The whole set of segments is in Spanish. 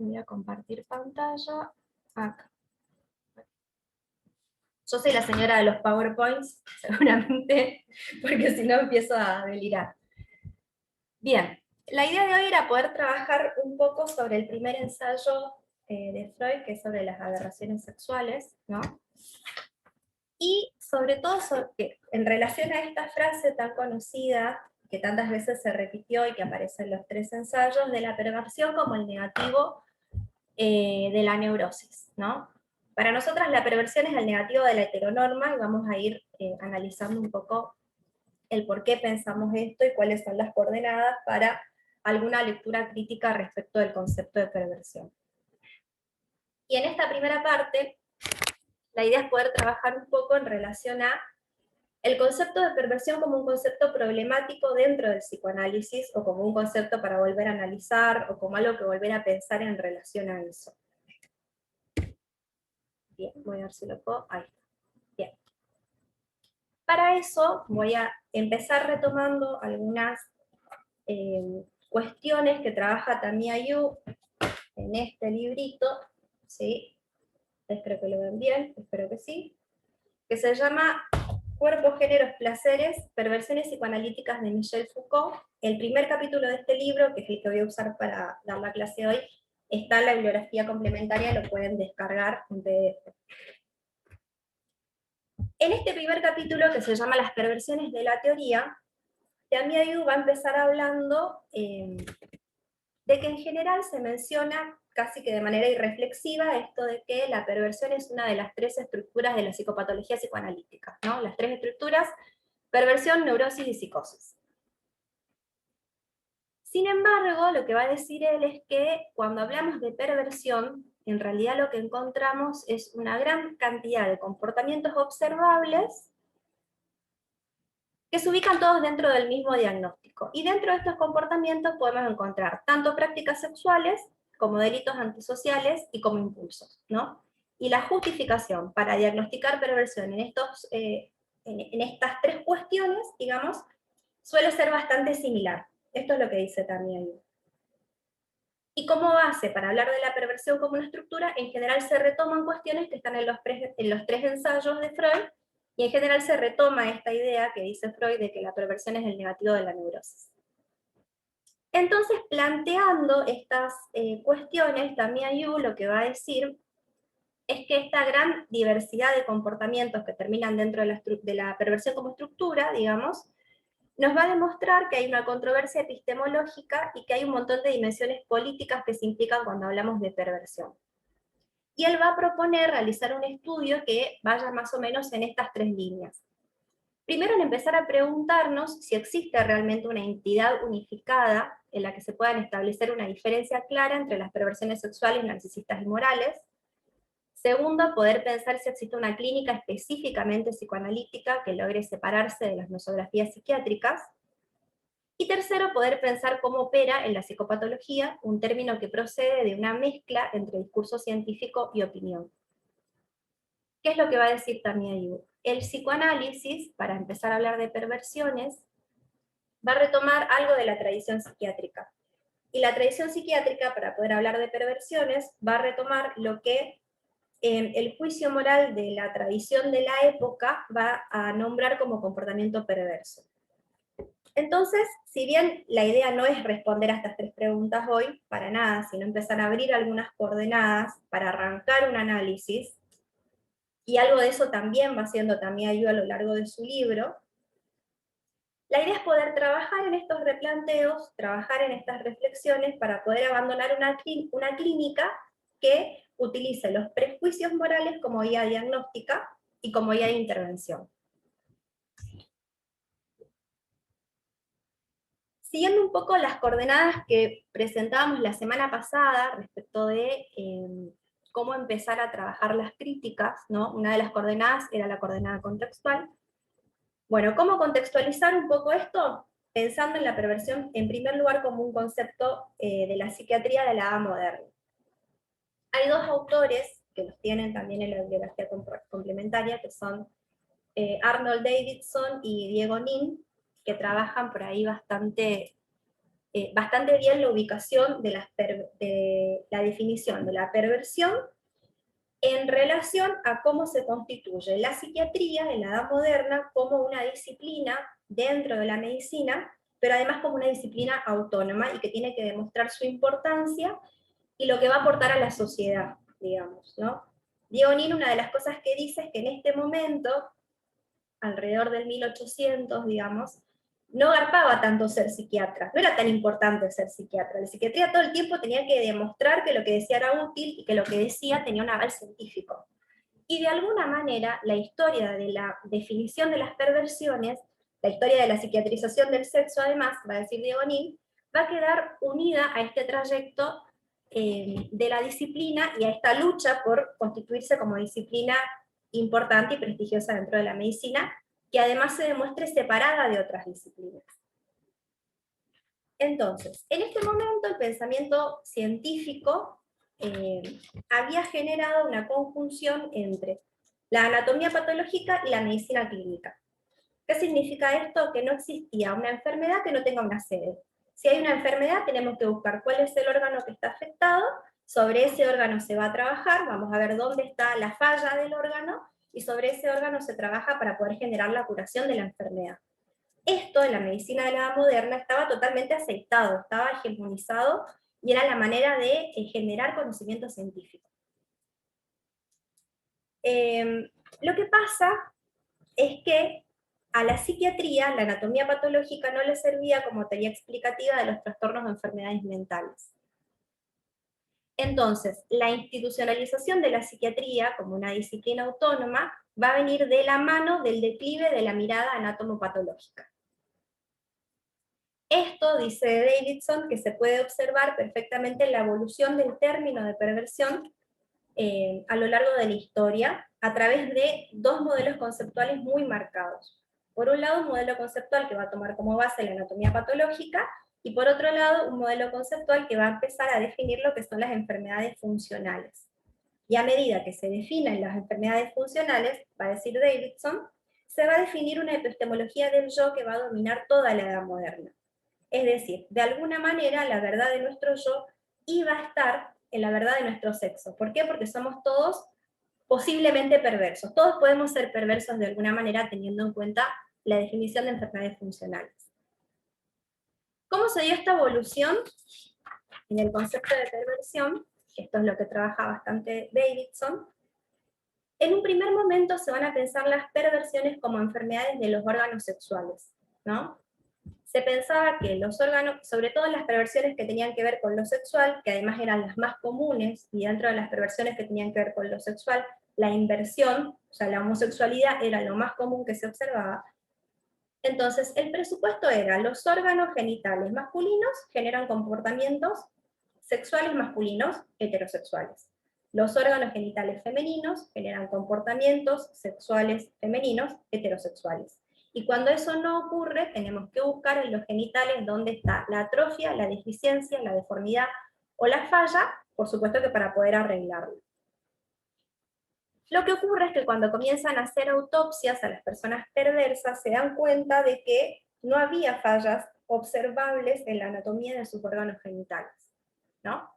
Voy a compartir pantalla acá. Yo soy la señora de los PowerPoints, seguramente, porque si no empiezo a delirar. Bien, la idea de hoy era poder trabajar un poco sobre el primer ensayo de Freud, que es sobre las aberraciones sexuales, ¿no? Y sobre todo en relación a esta frase tan conocida, que tantas veces se repitió y que aparece en los tres ensayos, de la perversión como el negativo de la neurosis, ¿no? Para nosotras la perversión es el negativo de la heteronorma, y vamos a ir analizando un poco el por qué pensamos esto y cuáles son las coordenadas para alguna lectura crítica respecto del concepto de perversión. Y en esta primera parte, la idea es poder trabajar un poco en relación a el concepto de perversión como un concepto problemático dentro del psicoanálisis, o como un concepto para volver a analizar, o como algo que volver a pensar en relación a eso. Bien, voy a ver si lo puedo, ahí está. Bien. Para eso voy a empezar retomando algunas cuestiones que trabaja Tamiya Yu en este librito, ¿sí? Espero que lo ven bien, espero que sí, que se llama Cuerpos, Géneros, Placeres, Perversiones Psicoanalíticas de Michel Foucault. El primer capítulo de este libro, que es el que voy a usar para dar la clase hoy, está en la bibliografía complementaria, lo pueden descargar en PDF. En este primer capítulo, que se llama Las perversiones de la teoría, Tamiya Yu va a empezar hablando de que en general se menciona casi que de manera irreflexiva esto de que la perversión es una de las tres estructuras de la psicopatología psicoanalítica, ¿no? Las tres estructuras: perversión, neurosis y psicosis. Sin embargo, lo que va a decir él es que cuando hablamos de perversión, en realidad lo que encontramos es una gran cantidad de comportamientos observables que se ubican todos dentro del mismo diagnóstico. Y dentro de estos comportamientos podemos encontrar tanto prácticas sexuales como delitos antisociales y como impulsos, ¿no? Y la justificación para diagnosticar perversión en estas tres cuestiones, digamos, suele ser bastante similar. Esto es lo que dice también. Y como base para hablar de la perversión como una estructura, en general se retoman cuestiones que están en los tres ensayos de Freud, y en general se retoma esta idea que dice Freud de que la perversión es el negativo de la neurosis. Entonces, planteando estas cuestiones, Tamiya Yu lo que va a decir es que esta gran diversidad de comportamientos que terminan dentro de la perversión como estructura, digamos, nos va a demostrar que hay una controversia epistemológica y que hay un montón de dimensiones políticas que se implican cuando hablamos de perversión. Y él va a proponer realizar un estudio que vaya más o menos en estas tres líneas. Primero, en empezar a preguntarnos si existe realmente una entidad unificada en la que se puedan establecer una diferencia clara entre las perversiones sexuales, narcisistas y morales. Segundo, poder pensar si existe una clínica específicamente psicoanalítica que logre separarse de las nosografías psiquiátricas. Y tercero, poder pensar cómo opera en la psicopatología, un término que procede de una mezcla entre discurso científico y opinión. ¿Qué es lo que va a decir Tamiya Yu? El psicoanálisis, para empezar a hablar de perversiones, va a retomar algo de la tradición psiquiátrica. Y la tradición psiquiátrica, para poder hablar de perversiones, va a retomar lo que el juicio moral de la tradición de la época va a nombrar como comportamiento perverso. Entonces, si bien la idea no es responder a estas tres preguntas hoy, para nada, sino empezar a abrir algunas coordenadas para arrancar un análisis, y algo de eso también va haciendo Tamiya Yu a lo largo de su libro, la idea es poder trabajar en estos replanteos, trabajar en estas reflexiones para poder abandonar una clínica que utilice los prejuicios morales como guía diagnóstica y como guía de intervención. Siguiendo un poco las coordenadas que presentábamos la semana pasada respecto de cómo empezar a trabajar las críticas, ¿no? Una de las coordenadas era la coordenada contextual. Bueno, ¿cómo contextualizar un poco esto? Pensando en la perversión, en primer lugar, como un concepto de la psiquiatría de la edad moderna. Hay dos autores que los tienen también en la bibliografía complementaria, que son Arnold Davidson y Diego Nin, que trabajan por ahí bastante bastante bien la ubicación de la definición de la perversión en relación a cómo se constituye la psiquiatría en la Edad Moderna como una disciplina dentro de la medicina, pero además como una disciplina autónoma y que tiene que demostrar su importancia y lo que va a aportar a la sociedad, digamos, ¿no? Diego Nin, una de las cosas que dice es que en este momento, alrededor del 1800, digamos, no garpaba tanto ser psiquiatra, no era tan importante ser psiquiatra. La psiquiatría todo el tiempo tenía que demostrar que lo que decía era útil y que lo que decía tenía un aval científico. Y de alguna manera, la historia de la definición de las perversiones, la historia de la psiquiatrización del sexo, además, va a decir Diego Nin, va a quedar unida a este trayecto de la disciplina y a esta lucha por constituirse como disciplina importante y prestigiosa dentro de la medicina, que además se demuestre separada de otras disciplinas. Entonces, en este momento el pensamiento científico había generado una conjunción entre la anatomía patológica y la medicina clínica. ¿Qué significa esto? Que no existía una enfermedad que no tenga una sede. Si hay una enfermedad, tenemos que buscar cuál es el órgano que está afectado, sobre ese órgano se va a trabajar, vamos a ver dónde está la falla del órgano, y sobre ese órgano se trabaja para poder generar la curación de la enfermedad. Esto en la medicina de la edad moderna estaba totalmente aceptado, estaba hegemonizado, y era la manera de generar conocimiento científico. Lo que pasa es que a la psiquiatría la anatomía patológica no le servía como teoría explicativa de los trastornos o enfermedades mentales. Entonces, la institucionalización de la psiquiatría como una disciplina autónoma va a venir de la mano del declive de la mirada anatomopatológica. Esto, dice Davidson, que se puede observar perfectamente en la evolución del término de perversión a lo largo de la historia, a través de dos modelos conceptuales muy marcados. Por un lado, un modelo conceptual que va a tomar como base la anatomía patológica, y por otro lado, un modelo conceptual que va a empezar a definir lo que son las enfermedades funcionales. Y a medida que se definen las enfermedades funcionales, va a decir Davidson, se va a definir una epistemología del yo que va a dominar toda la edad moderna. Es decir, de alguna manera la verdad de nuestro yo iba a estar en la verdad de nuestro sexo. ¿Por qué? Porque somos todos posiblemente perversos. Todos podemos ser perversos de alguna manera teniendo en cuenta la definición de enfermedades funcionales. ¿Cómo se dio esta evolución en el concepto de perversión? Esto es lo que trabaja bastante Davidson. En un primer momento se van a pensar las perversiones como enfermedades de los órganos sexuales, ¿no? Se pensaba que los órganos, sobre todo las perversiones que tenían que ver con lo sexual, que además eran las más comunes, y dentro de las perversiones que tenían que ver con lo sexual, la inversión, o sea, la homosexualidad era lo más común que se observaba. Entonces, el presupuesto era: los órganos genitales masculinos generan comportamientos sexuales masculinos heterosexuales. Los órganos genitales femeninos generan comportamientos sexuales femeninos heterosexuales. Y cuando eso no ocurre, tenemos que buscar en los genitales dónde está la atrofia, la deficiencia, la deformidad o la falla, por supuesto que para poder arreglarlo. Lo que ocurre es que cuando comienzan a hacer autopsias a las personas perversas, se dan cuenta de que no había fallas observables en la anatomía de sus órganos genitales, ¿no?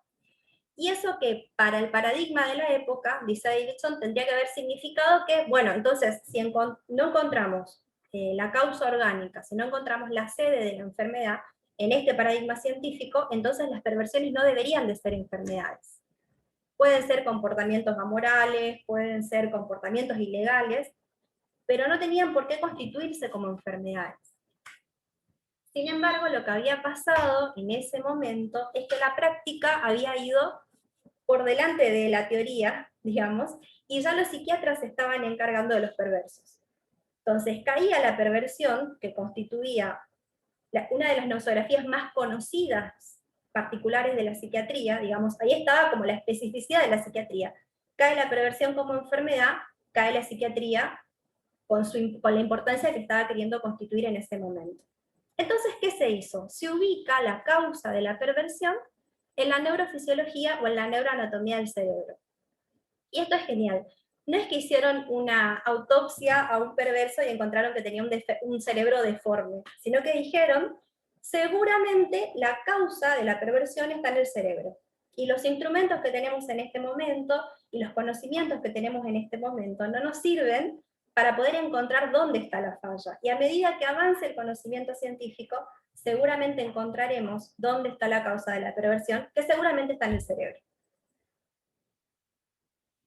Y eso que para el paradigma de la época, dice Davidson, tendría que haber significado que, bueno, entonces, si no encontramos la causa orgánica, si no encontramos la sede de la enfermedad, en este paradigma científico, entonces las perversiones no deberían de ser enfermedades. Pueden ser comportamientos amorales, pueden ser comportamientos ilegales, pero no tenían por qué constituirse como enfermedades. Sin embargo, lo que había pasado en ese momento es que la práctica había ido por delante de la teoría, digamos, y ya los psiquiatras se estaban encargando de los perversos. Entonces caía la perversión, que constituía una de las nosografías más conocidas particulares de la psiquiatría, digamos, ahí estaba como la especificidad de la psiquiatría. Cae la perversión como enfermedad, cae la psiquiatría con la importancia que estaba queriendo constituir en ese momento. Entonces, ¿qué se hizo? Se ubica la causa de la perversión en la neurofisiología o en la neuroanatomía del cerebro. Y esto es genial. No es que hicieron una autopsia a un perverso y encontraron que tenía un cerebro deforme, sino que dijeron, seguramente la causa de la perversión está en el cerebro. Y los instrumentos que tenemos en este momento y los conocimientos que tenemos en este momento no nos sirven para poder encontrar dónde está la falla. Y a medida que avance el conocimiento científico, seguramente encontraremos dónde está la causa de la perversión, que seguramente está en el cerebro.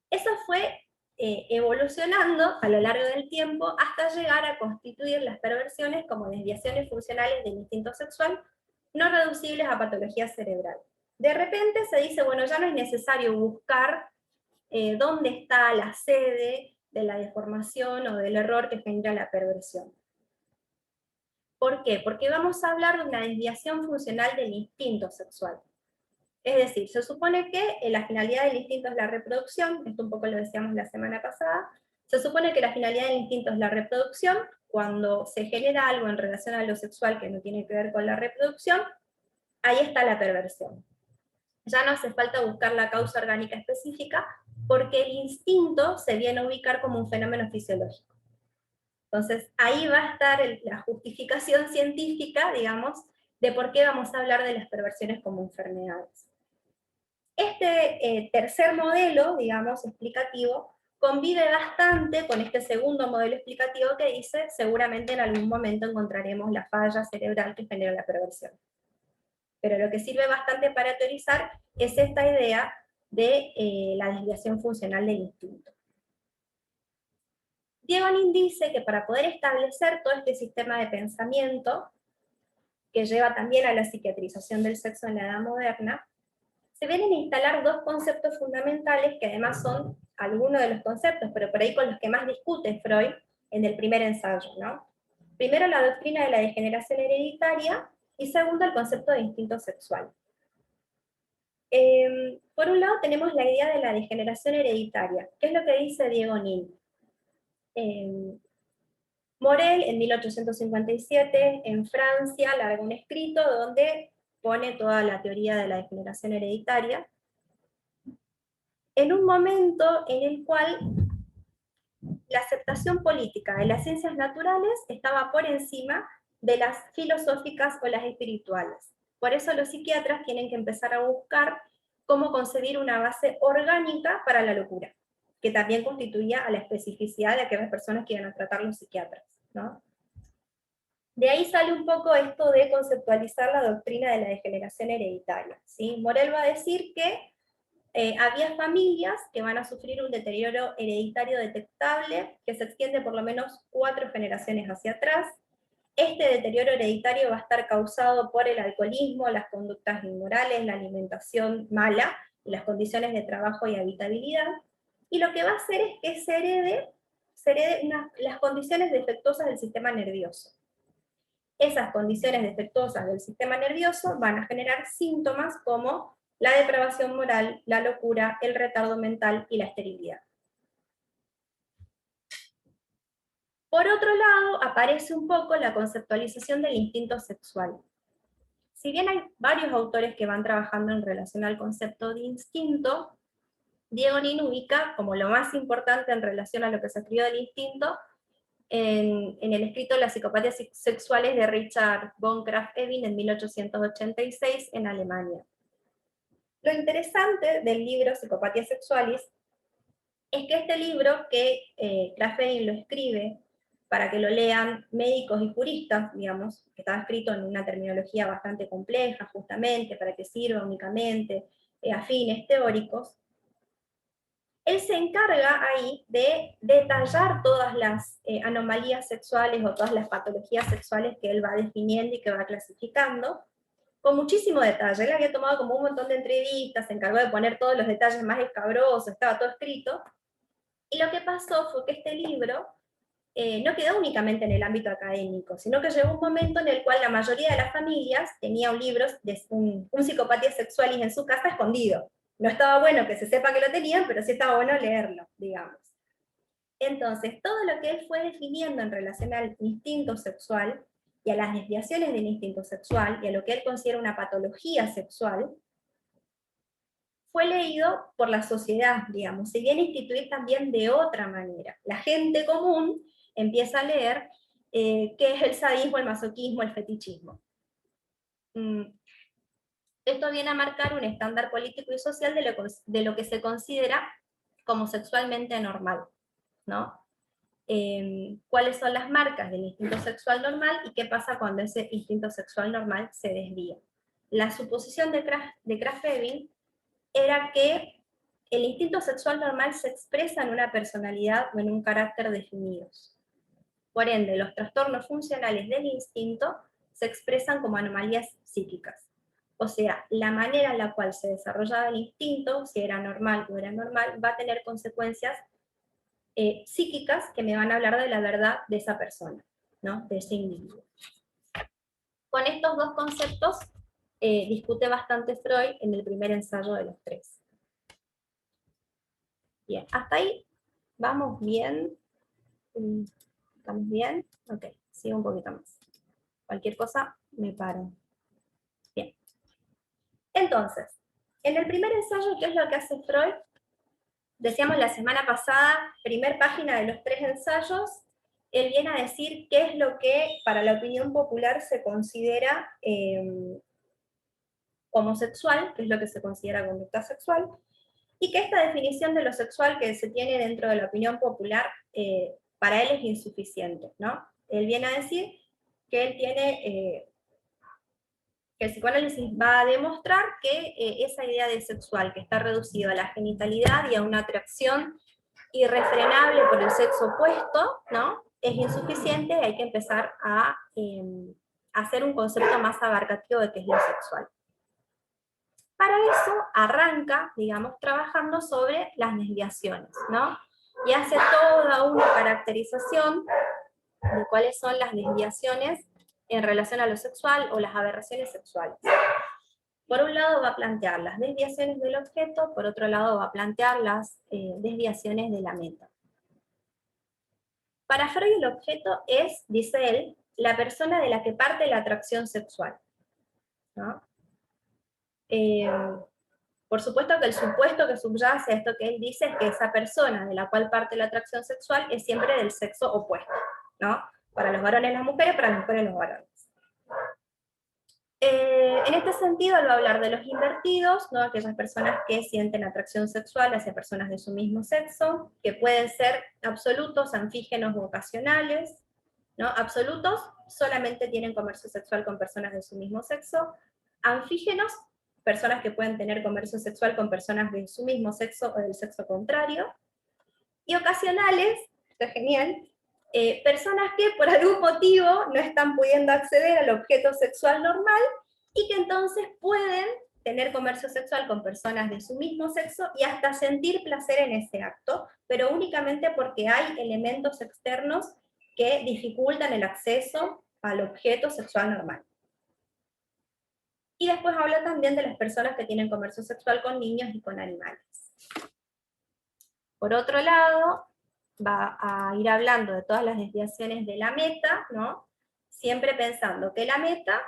Eso fue evolucionando a lo largo del tiempo hasta llegar a constituir las perversiones como desviaciones funcionales del instinto sexual no reducibles a patología cerebral. De repente se dice, bueno, ya no es necesario buscar dónde está la sede de la deformación o del error que genera la perversión. ¿Por qué? Porque vamos a hablar de una desviación funcional del instinto sexual. Es decir, se supone que la finalidad del instinto es la reproducción, esto un poco lo decíamos la semana pasada, se supone que la finalidad del instinto es la reproducción. Cuando se genera algo en relación a lo sexual que no tiene que ver con la reproducción, ahí está la perversión. Ya no hace falta buscar la causa orgánica específica, porque el instinto se viene a ubicar como un fenómeno fisiológico. Entonces, ahí va a estar la justificación científica, digamos, de por qué vamos a hablar de las perversiones como enfermedades. Este tercer modelo, digamos, explicativo, convive bastante con este segundo modelo explicativo que dice, seguramente en algún momento encontraremos la falla cerebral que genera la perversión. Pero lo que sirve bastante para teorizar es esta idea de la desviación funcional del instinto. Diego Nin dice que para poder establecer todo este sistema de pensamiento, que lleva también a la psiquiatrización del sexo en la edad moderna, se vienen a instalar dos conceptos fundamentales que además son algunos de los conceptos, pero por ahí con los que más discute Freud en el primer ensayo, ¿no? Primero, la doctrina de la degeneración hereditaria, y segundo, el concepto de instinto sexual. Por un lado tenemos la idea de la degeneración hereditaria. ¿Qué es lo que dice Diego Nin? Morel, en 1857, en Francia, larga un escrito donde pone toda la teoría de la degeneración hereditaria, en un momento en el cual la aceptación política de las ciencias naturales estaba por encima de las filosóficas o las espirituales. Por eso los psiquiatras tienen que empezar a buscar cómo concebir una base orgánica para la locura, que también constituía a la especificidad de aquellas personas que iban a tratar los psiquiatras, ¿no? De ahí sale un poco esto de conceptualizar la doctrina de la degeneración hereditaria, ¿sí? Morel va a decir que había familias que van a sufrir un deterioro hereditario detectable que se extiende por lo menos 4 generaciones hacia atrás. Este deterioro hereditario va a estar causado por el alcoholismo, las conductas inmorales, la alimentación mala, y las condiciones de trabajo y habitabilidad. Y lo que va a hacer es que se herede las condiciones defectuosas del sistema nervioso. Esas condiciones defectuosas del sistema nervioso van a generar síntomas como la depravación moral, la locura, el retardo mental y la esterilidad. Por otro lado, aparece un poco la conceptualización del instinto sexual. Si bien hay varios autores que van trabajando en relación al concepto de instinto, Diego Nin ubica como lo más importante en relación a lo que se escribió del instinto en el escrito Las psicopatías sexuales de Richard von Krafft-Ebing en 1886 en Alemania. Lo interesante del libro Psicopatías sexuales es que este libro, que Krafft-Ebing lo escribe para que lo lean médicos y juristas, digamos, que estaba escrito en una terminología bastante compleja, justamente, para que sirva únicamente a fines teóricos, él se encarga ahí de detallar todas las anomalías sexuales o todas las patologías sexuales que él va definiendo y que va clasificando, con muchísimo detalle. Él había tomado como un montón de entrevistas, se encargó de poner todos los detalles más escabrosos, estaba todo escrito, y lo que pasó fue que este libro no quedó únicamente en el ámbito académico, sino que llegó un momento en el cual la mayoría de las familias tenía un libro de un psicopatía sexualis en su casa escondido. No estaba bueno que se sepa que lo tenían, pero sí estaba bueno leerlo, digamos. Entonces, todo lo que él fue definiendo en relación al instinto sexual y a las desviaciones del instinto sexual y a lo que él considera una patología sexual, fue leído por la sociedad, digamos, se viene a instituir también de otra manera. La gente común empieza a leer qué es el sadismo, el masoquismo, el fetichismo. Esto viene a marcar un estándar político y social de lo que se considera como sexualmente normal, ¿no? Cuáles son las marcas del instinto sexual normal y qué pasa cuando ese instinto sexual normal se desvía. La suposición de Krafft-Ebing era que el instinto sexual normal se expresa en una personalidad o en un carácter definidos. Por ende, los trastornos funcionales del instinto se expresan como anomalías psíquicas. O sea, la manera en la cual se desarrollaba el instinto, si era normal o era normal, va a tener consecuencias psíquicas que me van a hablar de la verdad de esa persona, ¿no? De ese individuo. Con estos dos conceptos discute bastante Freud en el primer ensayo de los tres. Bien, hasta ahí vamos bien. ¿Estamos bien? Ok, sigo un poquito más. Cualquier cosa, me paro. Bien. Entonces, en el primer ensayo, ¿qué es lo que hace Freud? Decíamos la semana pasada, primer página de los tres ensayos, él viene a decir qué es lo que para la opinión popular se considera homosexual, qué es lo que se considera conducta sexual, y que esta definición de lo sexual que se tiene dentro de la opinión popular, para él es insuficiente, ¿no? Él viene a decir que él tiene, que el psicoanálisis va a demostrar que esa idea de sexual, que está reducida a la genitalidad y a una atracción irrefrenable por el sexo opuesto, ¿no? Es insuficiente y hay que empezar a hacer un concepto más abarcativo de qué es lo sexual. Para eso arranca, digamos, trabajando sobre las desviaciones, ¿no? Y hace toda una caracterización de cuáles son las desviaciones en relación a lo sexual o las aberraciones sexuales. Por un lado va a plantear las desviaciones del objeto, por otro lado va a plantear las desviaciones de la meta. Para Freud el objeto es, dice él, la persona de la que parte la atracción sexual, ¿no? Por supuesto que el supuesto que subyace a esto que él dice es que esa persona de la cual parte la atracción sexual es siempre del sexo opuesto, ¿no? Para los varones las mujeres, para las mujeres los varones. En este sentido, él va a hablar de los invertidos, ¿no? Aquellas personas que sienten atracción sexual hacia personas de su mismo sexo, que pueden ser absolutos, anfígenos u ocasionales, ¿no? Absolutos solamente tienen comercio sexual con personas de su mismo sexo, anfígenos, personas que pueden tener comercio sexual con personas de su mismo sexo o del sexo contrario, y ocasionales, esto es genial, personas que por algún motivo no están pudiendo acceder al objeto sexual normal y que entonces pueden tener comercio sexual con personas de su mismo sexo y hasta sentir placer en ese acto, pero únicamente porque hay elementos externos que dificultan el acceso al objeto sexual normal. Y después habla también de las personas que tienen comercio sexual con niños y con animales. Por otro lado, va a ir hablando de todas las desviaciones de la meta, ¿no? Siempre pensando que la meta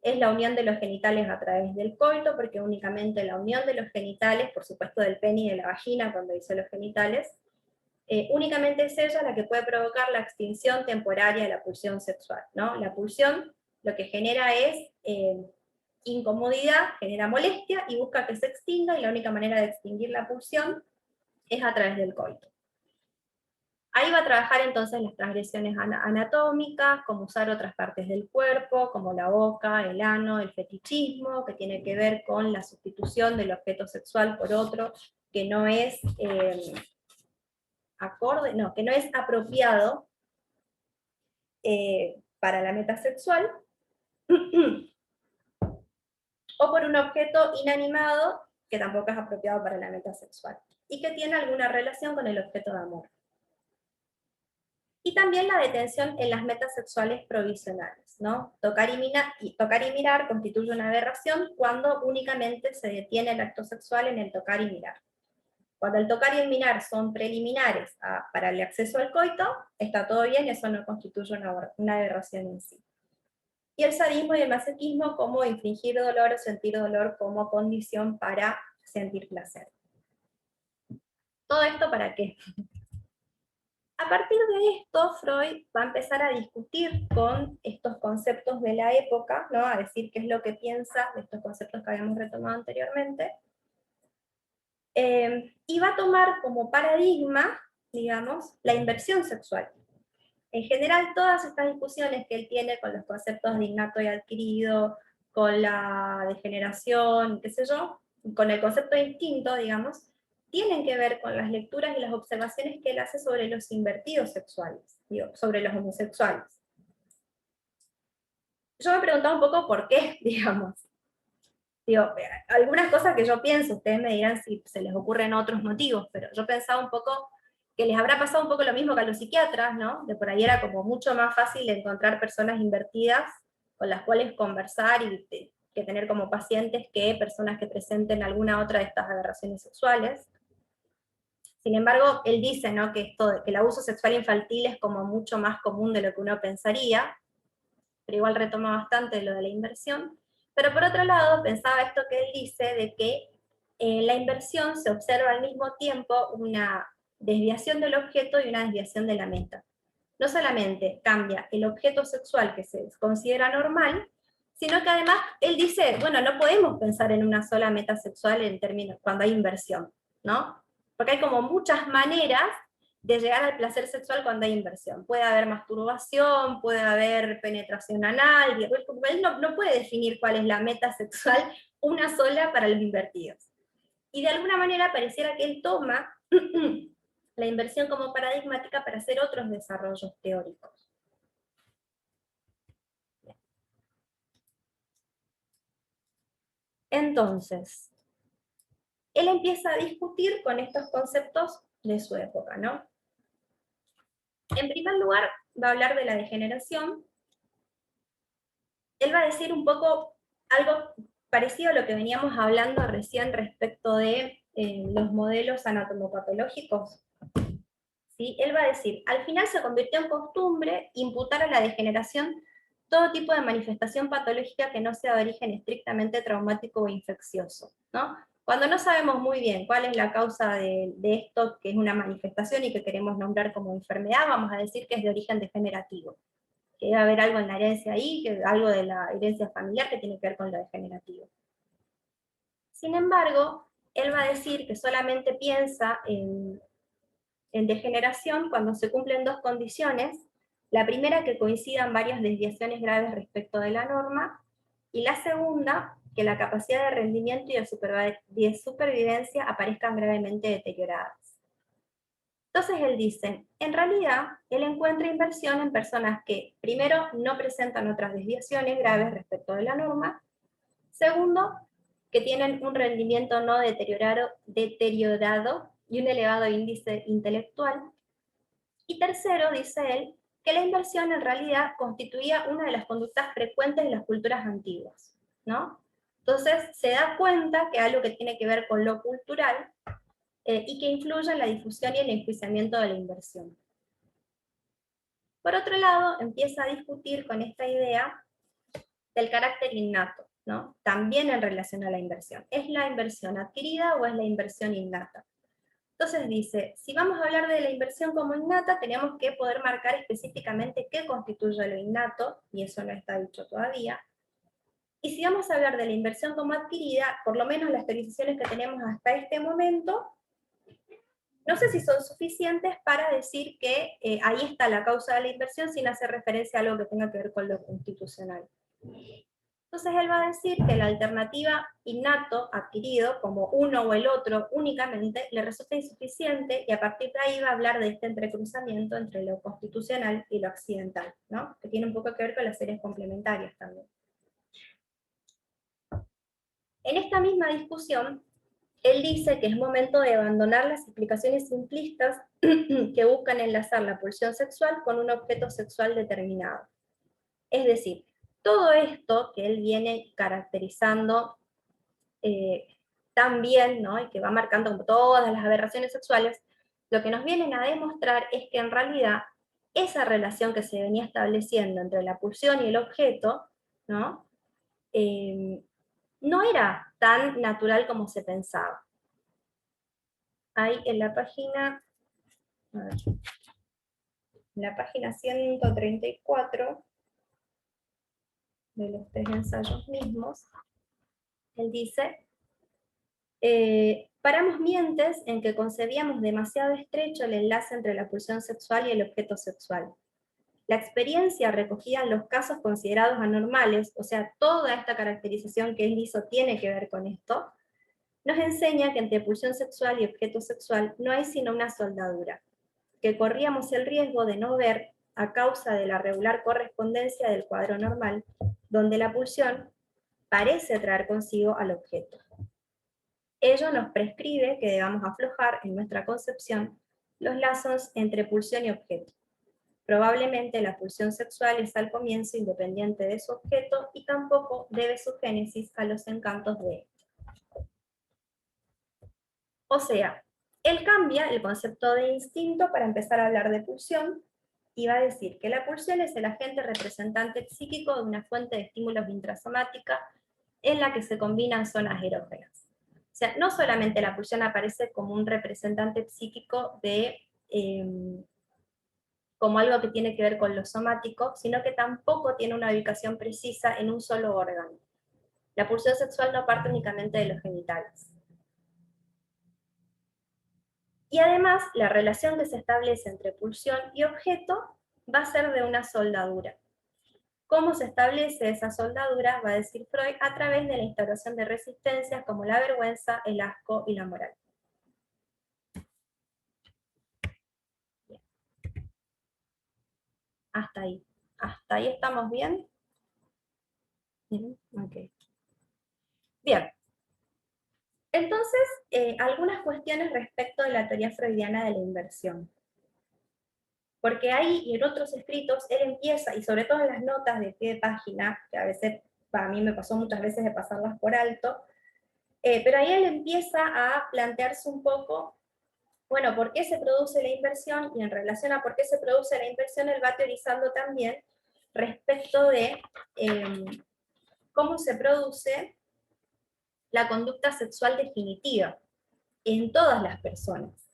es la unión de los genitales a través del coito, porque únicamente la unión de los genitales, por supuesto del pene y de la vagina, cuando dice los genitales, únicamente es ella la que puede provocar la extinción temporaria de la pulsión sexual, ¿no? La pulsión lo que genera es incomodidad, genera molestia y busca que se extinga, y la única manera de extinguir la pulsión es a través del coito. Ahí va a trabajar entonces las transgresiones anatómicas, como usar otras partes del cuerpo, como la boca, el ano, el fetichismo, que tiene que ver con la sustitución del objeto sexual por otro que no es acorde, no, que no es apropiado para la meta sexual, o por un objeto inanimado que tampoco es apropiado para la meta sexual, y que tiene alguna relación con el objeto de amor. Y también la detención en las metas sexuales provisionales, ¿no? Tocar y mirar constituye una aberración cuando únicamente se detiene el acto sexual en el tocar y mirar. Cuando el tocar y el mirar son preliminares para el acceso al coito, está todo bien, eso no constituye una aberración en sí. Y el sadismo y el masoquismo como infligir dolor o sentir dolor como condición para sentir placer. ¿Todo esto para qué? A partir de esto, Freud va a empezar a discutir con estos conceptos de la época, ¿no? A decir qué es lo que piensa de estos conceptos que habíamos retomado anteriormente, y va a tomar como paradigma, digamos, la inversión sexual. En general, todas estas discusiones que él tiene con los conceptos de innato y adquirido, con la degeneración, qué sé yo, con el concepto de instinto, digamos, tienen que ver con las lecturas y las observaciones que él hace sobre los invertidos sexuales, digo, sobre los homosexuales. Yo me preguntaba un poco por qué, digamos. Digo, algunas cosas que yo pienso, ustedes me dirán si se les ocurren otros motivos, pero yo pensaba un poco que les habrá pasado un poco lo mismo que a los psiquiatras, ¿no? De por ahí era como mucho más fácil encontrar personas invertidas con las cuales conversar y que tener como pacientes que personas que presenten alguna otra de estas aberraciones sexuales. Sin embargo, él dice, ¿no? Que que el abuso sexual infantil es como mucho más común de lo que uno pensaría, pero igual retoma bastante lo de la inversión. Pero por otro lado, pensaba esto que él dice, de que en la inversión se observa al mismo tiempo una desviación del objeto y una desviación de la meta. No solamente cambia el objeto sexual que se considera normal, sino que además él dice, bueno, no podemos pensar en una sola meta sexual en términos cuando hay inversión, ¿no? Porque hay como muchas maneras de llegar al placer sexual cuando hay inversión. Puede haber masturbación, puede haber penetración anal, él no puede definir cuál es la meta sexual, una sola para los invertidos. Y de alguna manera pareciera que él toma la inversión como paradigmática para hacer otros desarrollos teóricos. Entonces, él empieza a discutir con estos conceptos de su época, ¿no? En primer lugar, va a hablar de la degeneración. Él va a decir un poco algo parecido a lo que veníamos hablando recién respecto de los modelos anatomopatológicos. ¿Sí? Él va a decir, al final se convirtió en costumbre imputar a la degeneración todo tipo de manifestación patológica que no sea de origen estrictamente traumático o infeccioso, ¿no? Cuando no sabemos muy bien cuál es la causa de esto, que es una manifestación y que queremos nombrar como enfermedad, vamos a decir que es de origen degenerativo, que debe haber algo en la herencia ahí, que algo de la herencia familiar que tiene que ver con lo degenerativo. Sin embargo, él va a decir que solamente piensa en degeneración cuando se cumplen dos condiciones. La primera, que coincidan varias desviaciones graves respecto de la norma, y la segunda, que la capacidad de rendimiento y de supervivencia aparezcan gravemente deterioradas. Entonces él dice, en realidad, él encuentra inversión en personas que, primero, no presentan otras desviaciones graves respecto de la norma, segundo, que tienen un rendimiento no deteriorado y un elevado índice intelectual, y tercero, dice él, que la inversión en realidad constituía una de las conductas frecuentes de las culturas antiguas, ¿no? Entonces se da cuenta que algo que tiene que ver con lo cultural y que influye en la difusión y el enjuiciamiento de la inversión. Por otro lado, empieza a discutir con esta idea del carácter innato, ¿no? También en relación a la inversión. ¿Es la inversión adquirida o es la inversión innata? Entonces dice, si vamos a hablar de la inversión como innata, tenemos que poder marcar específicamente qué constituye lo innato, y eso no está dicho todavía. Y si vamos a hablar de la inversión como adquirida, por lo menos las teorizaciones que tenemos hasta este momento, no sé si son suficientes para decir que ahí está la causa de la inversión sin hacer referencia a algo que tenga que ver con lo constitucional. Entonces él va a decir que la alternativa innato, adquirido, como uno o el otro únicamente, le resulta insuficiente, y a partir de ahí va a hablar de este entrecruzamiento entre lo constitucional y lo accidental, ¿no? Que tiene un poco que ver con las series complementarias también. En esta misma discusión, él dice que es momento de abandonar las explicaciones simplistas que buscan enlazar la pulsión sexual con un objeto sexual determinado. Es decir, todo esto que él viene caracterizando tan bien, ¿no? Y que va marcando como todas las aberraciones sexuales, lo que nos vienen a demostrar es que en realidad esa relación que se venía estableciendo entre la pulsión y el objeto, ¿no? No era tan natural como se pensaba. Ahí en la página, a ver, en la página 134 de los 3 ensayos mismos, él dice, paramos mientes en que concebíamos demasiado estrecho el enlace entre la pulsión sexual y el objeto sexual. La experiencia recogida en los casos considerados anormales, o sea, toda esta caracterización que él hizo tiene que ver con esto, nos enseña que entre pulsión sexual y objeto sexual no hay sino una soldadura, que corríamos el riesgo de no ver a causa de la regular correspondencia del cuadro normal, donde la pulsión parece traer consigo al objeto. Ello nos prescribe que debamos aflojar en nuestra concepción los lazos entre pulsión y objeto. Probablemente la pulsión sexual es al comienzo independiente de su objeto y tampoco debe su génesis a los encantos de él. O sea, él cambia el concepto de instinto para empezar a hablar de pulsión y va a decir que la pulsión es el agente representante psíquico de una fuente de estímulos intrasomática en la que se combinan zonas erógenas. O sea, no solamente la pulsión aparece como un representante psíquico de como algo que tiene que ver con lo somático, sino que tampoco tiene una ubicación precisa en un solo órgano. La pulsión sexual no parte únicamente de los genitales. Y además, la relación que se establece entre pulsión y objeto va a ser de una soldadura. ¿Cómo se establece esa soldadura? Va a decir Freud, a través de la instauración de resistencias como la vergüenza, el asco y la moral. Bien. Hasta ahí. ¿Hasta ahí estamos bien? Bien, ok. Bien. Entonces, algunas cuestiones respecto de la teoría freudiana de la inversión. Porque ahí y en otros escritos él empieza, y sobre todo en las notas de pie de página, que a veces, para mí me pasó muchas veces de pasarlas por alto, pero ahí él empieza a plantearse un poco, bueno, ¿por qué se produce la inversión? Y en relación a por qué se produce la inversión, él va teorizando también respecto de cómo se produce la conducta sexual definitiva en todas las personas,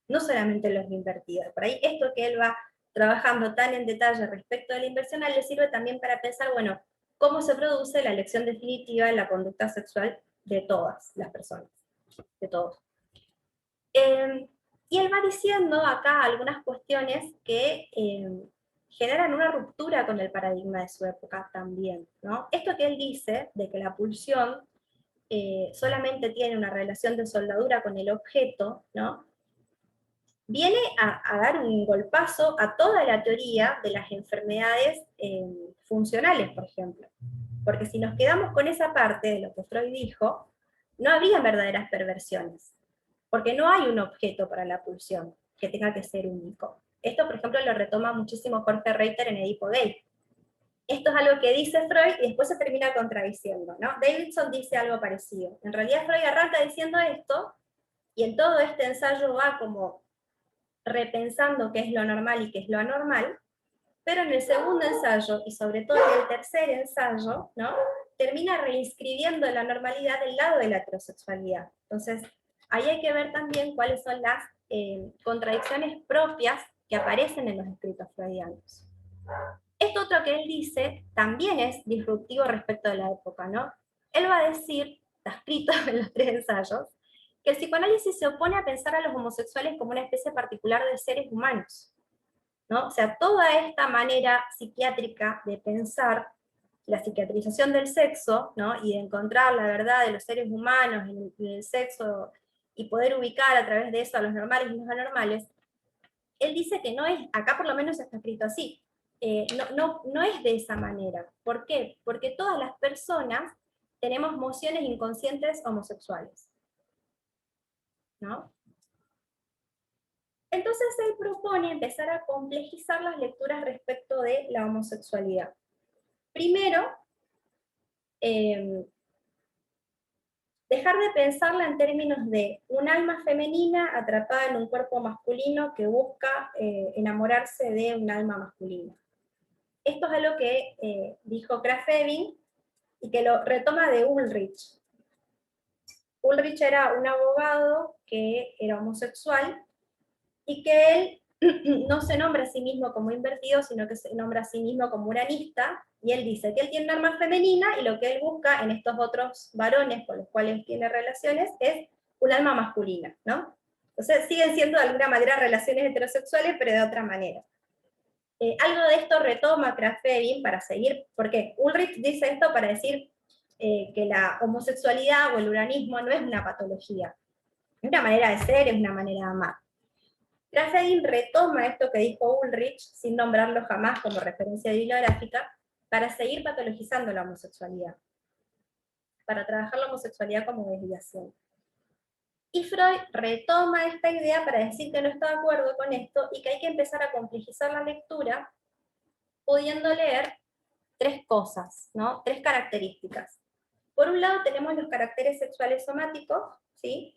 no solamente en los invertidos. Por ahí esto que él va trabajando tan en detalle respecto de la inversión, le sirve también para pensar, bueno, cómo se produce la elección definitiva en la conducta sexual de todas las personas, de todos. Y él va diciendo acá algunas cuestiones que generan una ruptura con el paradigma de su época también, ¿no? Esto que él dice, de que la pulsión solamente tiene una relación de soldadura con el objeto, ¿no? Viene a dar un golpazo a toda la teoría de las enfermedades funcionales, por ejemplo. Porque si nos quedamos con esa parte de lo que Freud dijo, no habría verdaderas perversiones, porque no hay un objeto para la pulsión que tenga que ser único. Esto, por ejemplo, lo retoma muchísimo Jorge Reiter en Edipo Gay. Esto es algo que dice Freud y después se termina contradiciendo, ¿no? Davidson dice algo parecido. En realidad Freud arranca diciendo esto, y en todo este ensayo va como repensando qué es lo normal y qué es lo anormal, pero en el segundo ensayo, y sobre todo en el tercer ensayo, ¿no? Termina reinscribiendo la normalidad del lado de la heterosexualidad. Entonces, ahí hay que ver también cuáles son las contradicciones propias que aparecen en los escritos freudianos. Esto otro que él dice también es disruptivo respecto de la época, ¿no? Él va a decir, está escrito en los 3 ensayos, que el psicoanálisis se opone a pensar a los homosexuales como una especie particular de seres humanos, ¿no? O sea, toda esta manera psiquiátrica de pensar la psiquiatrización del sexo, ¿no? Y de encontrar la verdad de los seres humanos en el sexo y poder ubicar a través de eso a los normales y los anormales, él dice que no es, acá por lo menos está escrito así, no es de esa manera. ¿Por qué? Porque todas las personas tenemos mociones inconscientes homosexuales, ¿no? Entonces él propone empezar a complejizar las lecturas respecto de la homosexualidad. Primero, dejar de pensarla en términos de un alma femenina atrapada en un cuerpo masculino que busca enamorarse de un alma masculina. Esto es algo que dijo Krafft-Ebing y que lo retoma de Ulrich. Ulrich era un abogado que era homosexual y que él no se nombra a sí mismo como invertido, sino que se nombra a sí mismo como uranista, y él dice que él tiene un alma femenina, y lo que él busca en estos otros varones con los cuales tiene relaciones es un alma masculina, ¿no? Entonces siguen siendo de alguna manera relaciones heterosexuales, pero de otra manera. Algo de esto retoma Krafft-Ebing para seguir, porque Ulrich dice esto para decir que la homosexualidad o el uranismo no es una patología, es una manera de ser, es una manera de amar. Krafft-Ebing retoma esto que dijo Ulrich, sin nombrarlo jamás como referencia bibliográfica, para seguir patologizando la homosexualidad, para trabajar la homosexualidad como desviación. Y Freud retoma esta idea para decir que no está de acuerdo con esto y que hay que empezar a complejizar la lectura pudiendo leer tres cosas, ¿no? Tres características. Por un lado tenemos los caracteres sexuales somáticos, ¿sí?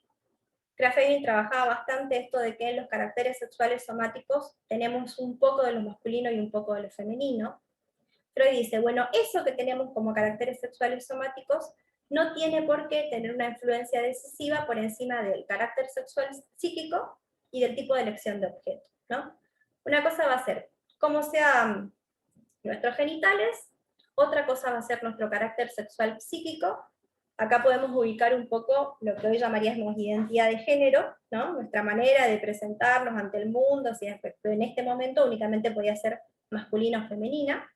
Krafft-Ebing trabajaba bastante esto de que en los caracteres sexuales somáticos tenemos un poco de lo masculino y un poco de lo femenino. Freud dice, bueno, eso que tenemos como caracteres sexuales somáticos no tiene por qué tener una influencia decisiva por encima del carácter sexual psíquico y del tipo de elección de objeto, ¿no? Una cosa va a ser cómo sean nuestros genitales, otra cosa va a ser nuestro carácter sexual psíquico. Acá podemos ubicar un poco lo que hoy llamaríamos identidad de género, ¿no? Nuestra manera de presentarnos ante el mundo, si en este momento únicamente podía ser masculina o femenina.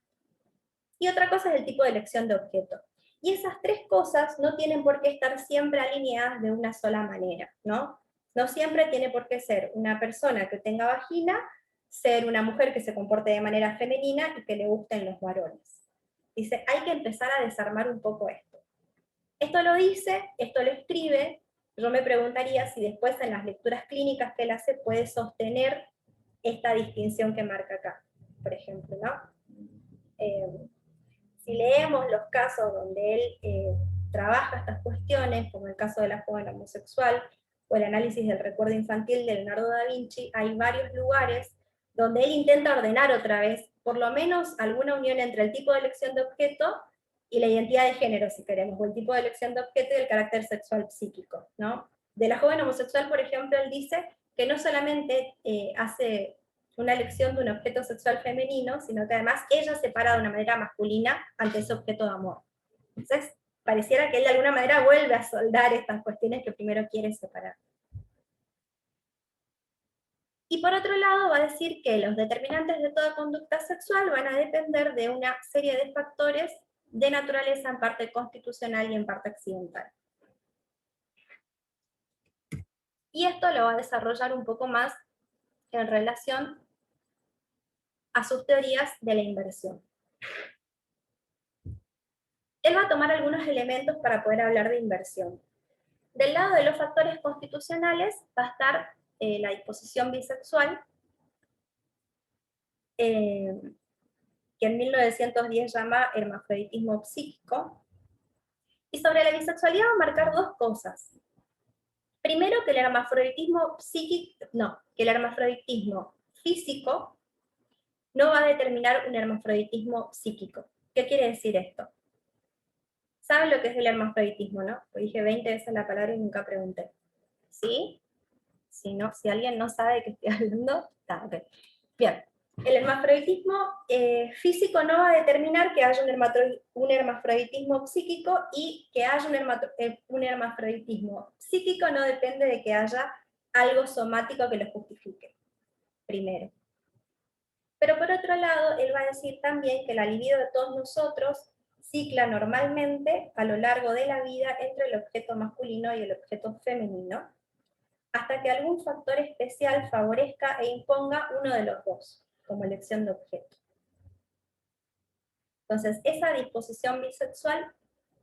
Y otra cosa es el tipo de elección de objeto. Y esas tres cosas no tienen por qué estar siempre alineadas de una sola manera, ¿no? No siempre tiene por qué ser una persona que tenga vagina, ser una mujer que se comporte de manera femenina y que le gusten los varones. Dice, hay que empezar a desarmar un poco esto. Esto lo dice, esto lo escribe, yo me preguntaría si después en las lecturas clínicas que él hace puede sostener esta distinción que marca acá, por ejemplo, ¿no? Si leemos los casos donde él trabaja estas cuestiones, como el caso de la joven homosexual, o el análisis del recuerdo infantil de Leonardo da Vinci, hay varios lugares donde él intenta ordenar otra vez, por lo menos alguna unión entre el tipo de elección de objeto y la identidad de género, si queremos, o el tipo de elección de objeto y el carácter sexual psíquico, ¿no? De la joven homosexual, por ejemplo, él dice que no solamente hace una elección de un objeto sexual femenino, sino que además ella se para de una manera masculina ante ese objeto de amor. Entonces, pareciera que él de alguna manera vuelve a soldar estas cuestiones que primero quiere separar. Y por otro lado, va a decir que los determinantes de toda conducta sexual van a depender de una serie de factores de naturaleza en parte constitucional y en parte accidental. Y esto lo va a desarrollar un poco más en relación a sus teorías de la inversión. Él va a tomar algunos elementos para poder hablar de inversión. Del lado de los factores constitucionales va a estar la disposición bisexual, que en 1910 llama hermafroditismo psíquico, y sobre la bisexualidad va a marcar dos cosas. Primero, que el hermafroditismo psíquico, no, que el hermafroditismo físico no va a determinar un hermafroditismo psíquico. ¿Qué quiere decir esto? ¿Saben lo que es el hermafroditismo, no? Pues dije 20 veces la palabra y nunca pregunté. ¿Sí? Si alguien no sabe de qué estoy hablando, está, ok. Bien, el hermafroditismo físico no va a determinar que haya un hermafroditismo psíquico, y que haya un hermafroditismo psíquico no depende de que haya algo somático que lo justifique, primero. Pero por otro lado, él va a decir también que la libido de todos nosotros cicla normalmente a lo largo de la vida entre el objeto masculino y el objeto femenino, hasta que algún factor especial favorezca e imponga uno de los dos, como elección de objeto. Entonces, esa disposición bisexual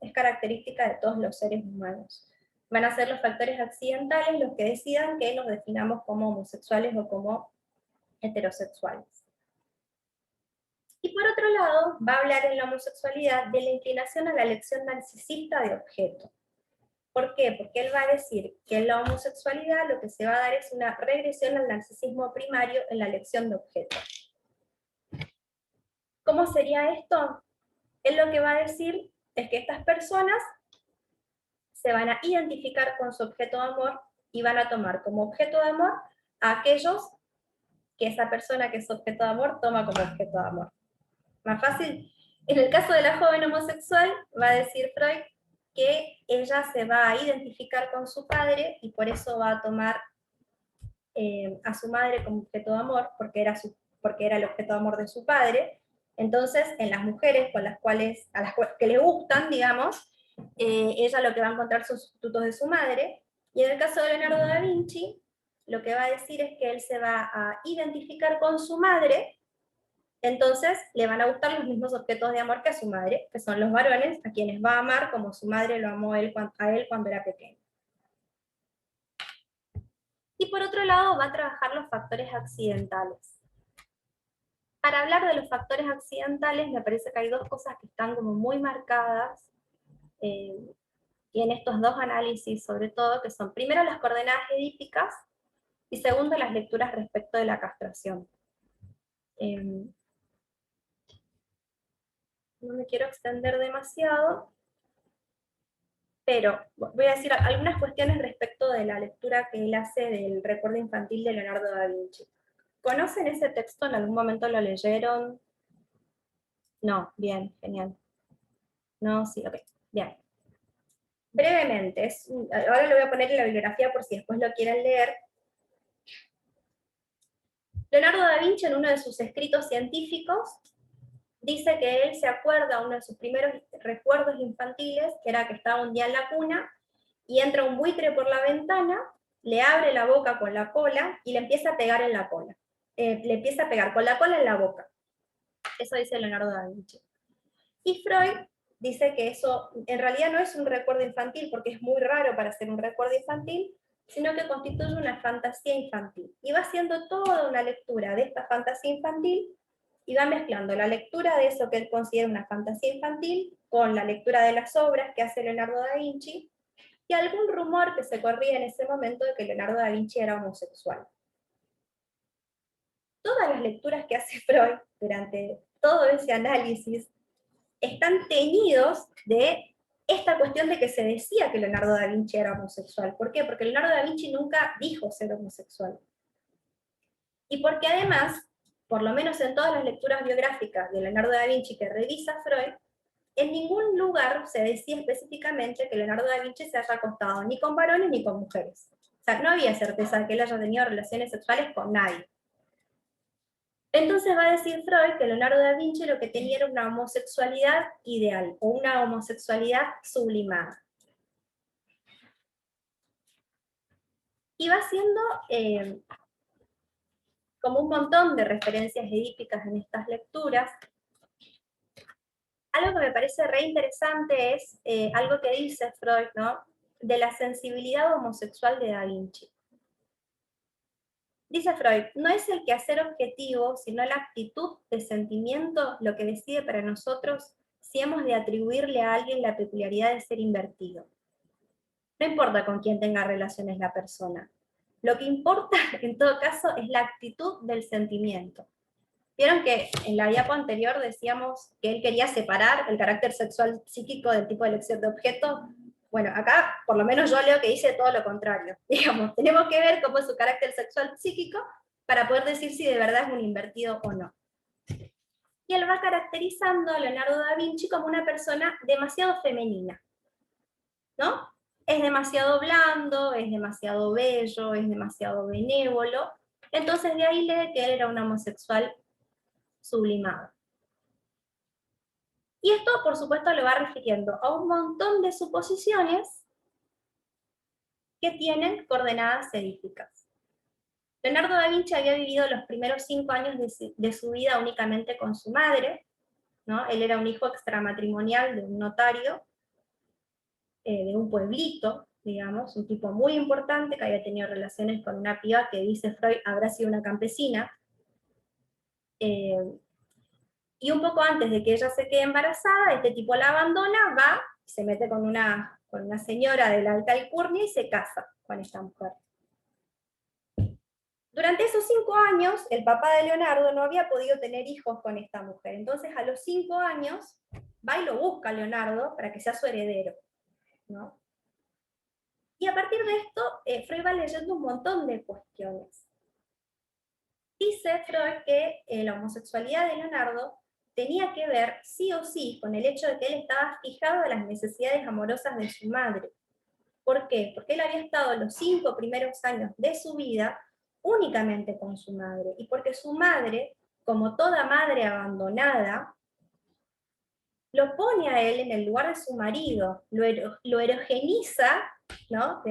es característica de todos los seres humanos. Van a ser los factores accidentales los que decidan que nos definamos como homosexuales o como heterosexuales. Y por otro lado, va a hablar en la homosexualidad de la inclinación a la elección narcisista de objeto. ¿Por qué? Porque él va a decir que en la homosexualidad lo que se va a dar es una regresión al narcisismo primario en la elección de objeto. ¿Cómo sería esto? Él lo que va a decir es que estas personas se van a identificar con su objeto de amor y van a tomar como objeto de amor a aquellos que esa persona que es objeto de amor toma como objeto de amor. Más fácil, en el caso de la joven homosexual, va a decir Freud que ella se va a identificar con su padre y por eso va a tomar a su madre como objeto de amor, porque era el objeto de amor de su padre. Entonces, en las mujeres con las cuales, que le gustan, digamos, ella lo que va a encontrar son sustitutos de su madre, y en el caso de Leonardo da Vinci, lo que va a decir es que él se va a identificar con su madre, entonces le van a gustar los mismos objetos de amor que a su madre, que son los varones, a quienes va a amar como su madre lo amó a él cuando era pequeño. Y por otro lado va a trabajar los factores accidentales. Para hablar de los factores accidentales, me parece que hay dos cosas que están como muy marcadas, eh, y en estos dos análisis sobre todo, que son primero las coordenadas edípicas y segundo las lecturas respecto de la castración. No me quiero extender demasiado, pero voy a decir algunas cuestiones respecto de la lectura que él hace del recuerdo infantil de Leonardo da Vinci. ¿Conocen ese texto? ¿En algún momento lo leyeron? No, bien, genial. No, sí, ok, bien. Brevemente, ahora lo voy a poner en la bibliografía por si después lo quieren leer. Leonardo da Vinci, en uno de sus escritos científicos, dice que él se acuerda, uno de sus primeros recuerdos infantiles, que era que estaba un día en la cuna, y entra un buitre por la ventana, le abre la boca con la cola, y le empieza a pegar en la cola. Le empieza a pegar con la cola en la boca. Eso dice Leonardo da Vinci. Y Freud dice que eso en realidad no es un recuerdo infantil, porque es muy raro para ser un recuerdo infantil, sino que constituye una fantasía infantil. Y va haciendo toda una lectura de esta fantasía infantil, y va mezclando la lectura de eso que él considera una fantasía infantil, con la lectura de las obras que hace Leonardo da Vinci, y algún rumor que se corría en ese momento de que Leonardo da Vinci era homosexual. Todas las lecturas que hace Freud durante todo ese análisis están teñidos de esta cuestión de que se decía que Leonardo da Vinci era homosexual. ¿Por qué? Porque Leonardo da Vinci nunca dijo ser homosexual. Y porque además, por lo menos en todas las lecturas biográficas de Leonardo da Vinci que revisa Freud, en ningún lugar se decía específicamente que Leonardo da Vinci se haya acostado ni con varones ni con mujeres. O sea, no había certeza de que él haya tenido relaciones sexuales con nadie. Entonces va a decir Freud que Leonardo da Vinci lo que tenía era una homosexualidad ideal, o una homosexualidad sublimada. Y va haciendo como un montón de referencias edípicas en estas lecturas. Algo que me parece re interesante es algo que dice Freud, ¿no? De la sensibilidad homosexual de Da Vinci. Dice Freud, no es el quehacer objetivo, sino la actitud de sentimiento lo que decide para nosotros si hemos de atribuirle a alguien la peculiaridad de ser invertido. No importa con quién tenga relaciones la persona. Lo que importa, en todo caso, es la actitud del sentimiento. Vieron que en la diapo anterior decíamos que él quería separar el carácter sexual psíquico del tipo de elección de objeto. Bueno, acá por lo menos yo leo que dice todo lo contrario. Digamos, tenemos que ver cómo es su carácter sexual psíquico para poder decir si de verdad es un invertido o no. Y él va caracterizando a Leonardo da Vinci como una persona demasiado femenina, ¿no? Es demasiado blando, es demasiado bello, es demasiado benévolo. Entonces de ahí lee que él era un homosexual sublimado. Y esto, por supuesto, lo va refiriendo a un montón de suposiciones que tienen coordenadas edípicas. Leonardo da Vinci había vivido los primeros 5 años de su vida únicamente con su madre, ¿no? Él era un hijo extramatrimonial de un notario, de un pueblito, digamos, un tipo muy importante que había tenido relaciones con una piba que dice Freud habrá sido una campesina, y un poco antes de que ella se quede embarazada, este tipo la abandona, va, se mete con una señora de la alta alcurnia y se casa con esta mujer. Durante esos 5 años, el papá de Leonardo no había podido tener hijos con esta mujer, entonces a los 5 años va y lo busca a Leonardo para que sea su heredero, ¿no? Y a partir de esto, Freud va leyendo un montón de cuestiones. Dice Freud que la homosexualidad de Leonardo tenía que ver sí o sí con el hecho de que él estaba fijado a las necesidades amorosas de su madre. ¿Por qué? Porque él había estado los 5 primeros años de su vida únicamente con su madre, y porque su madre, como toda madre abandonada, lo pone a él en el lugar de su marido, lo erogeniza, ¿no?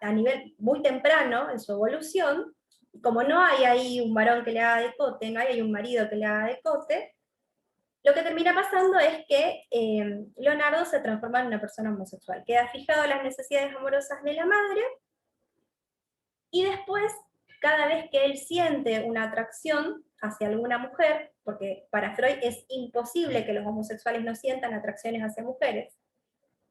A nivel muy temprano en su evolución, y como no hay ahí un varón que le haga de cote, no hay ahí un marido que le haga de cote, lo que termina pasando es que Leonardo se transforma en una persona homosexual, queda fijado a las necesidades amorosas de la madre, y después, cada vez que él siente una atracción hacia alguna mujer, porque para Freud es imposible que los homosexuales no sientan atracciones hacia mujeres,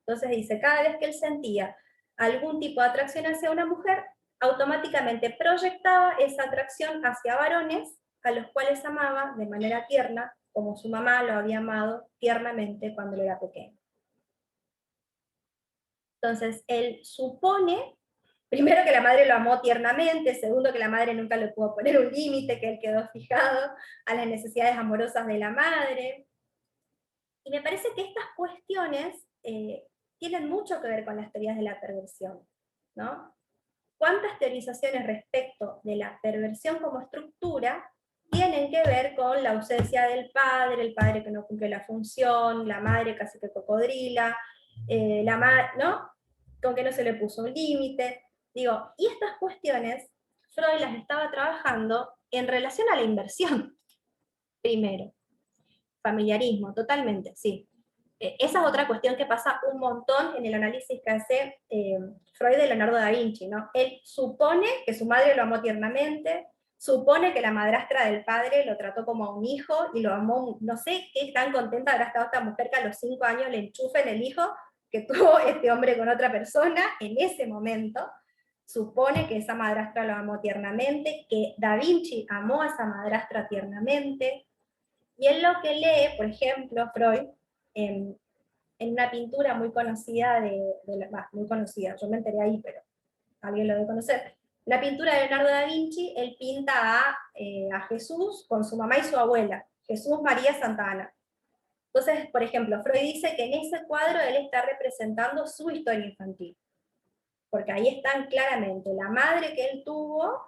entonces dice, cada vez que él sentía algún tipo de atracción hacia una mujer, automáticamente proyectaba esa atracción hacia varones a los cuales amaba de manera tierna, como su mamá lo había amado tiernamente cuando él era pequeño. Entonces, él supone, primero, que la madre lo amó tiernamente, segundo, que la madre nunca le pudo poner un límite, que él quedó fijado a las necesidades amorosas de la madre. Y me parece que estas cuestiones tienen mucho que ver con las teorías de la perversión, ¿no? ¿Cuántas teorizaciones respecto de la perversión como estructura tienen que ver con la ausencia del padre, el padre que no cumple la función, la madre casi que cocodrila, ¿no? Con que no se le puso un límite? Digo, y estas cuestiones Freud las estaba trabajando en relación a la inversión, primero. Familiarismo, totalmente, sí. Esa es otra cuestión que pasa un montón en el análisis que hace Freud de Leonardo da Vinci, ¿no? Él supone que su madre lo amó tiernamente, supone que la madrastra del padre lo trató como a un hijo y lo amó, no sé qué tan contenta habrá estado esta mujer que a los 5 años le enchufa en el hijo que tuvo este hombre con otra persona en ese momento. Supone que esa madrastra lo amó tiernamente, que Da Vinci amó a esa madrastra tiernamente, y él lo que lee, por ejemplo, Freud, en una pintura muy conocida, muy conocida, yo me enteré ahí, pero alguien lo debe conocer, la pintura de Leonardo da Vinci, él pinta a Jesús con su mamá y su abuela, Jesús, María, Santa Ana. Entonces, por ejemplo, Freud dice que en ese cuadro él está representando su historia infantil, porque ahí están claramente la madre que él tuvo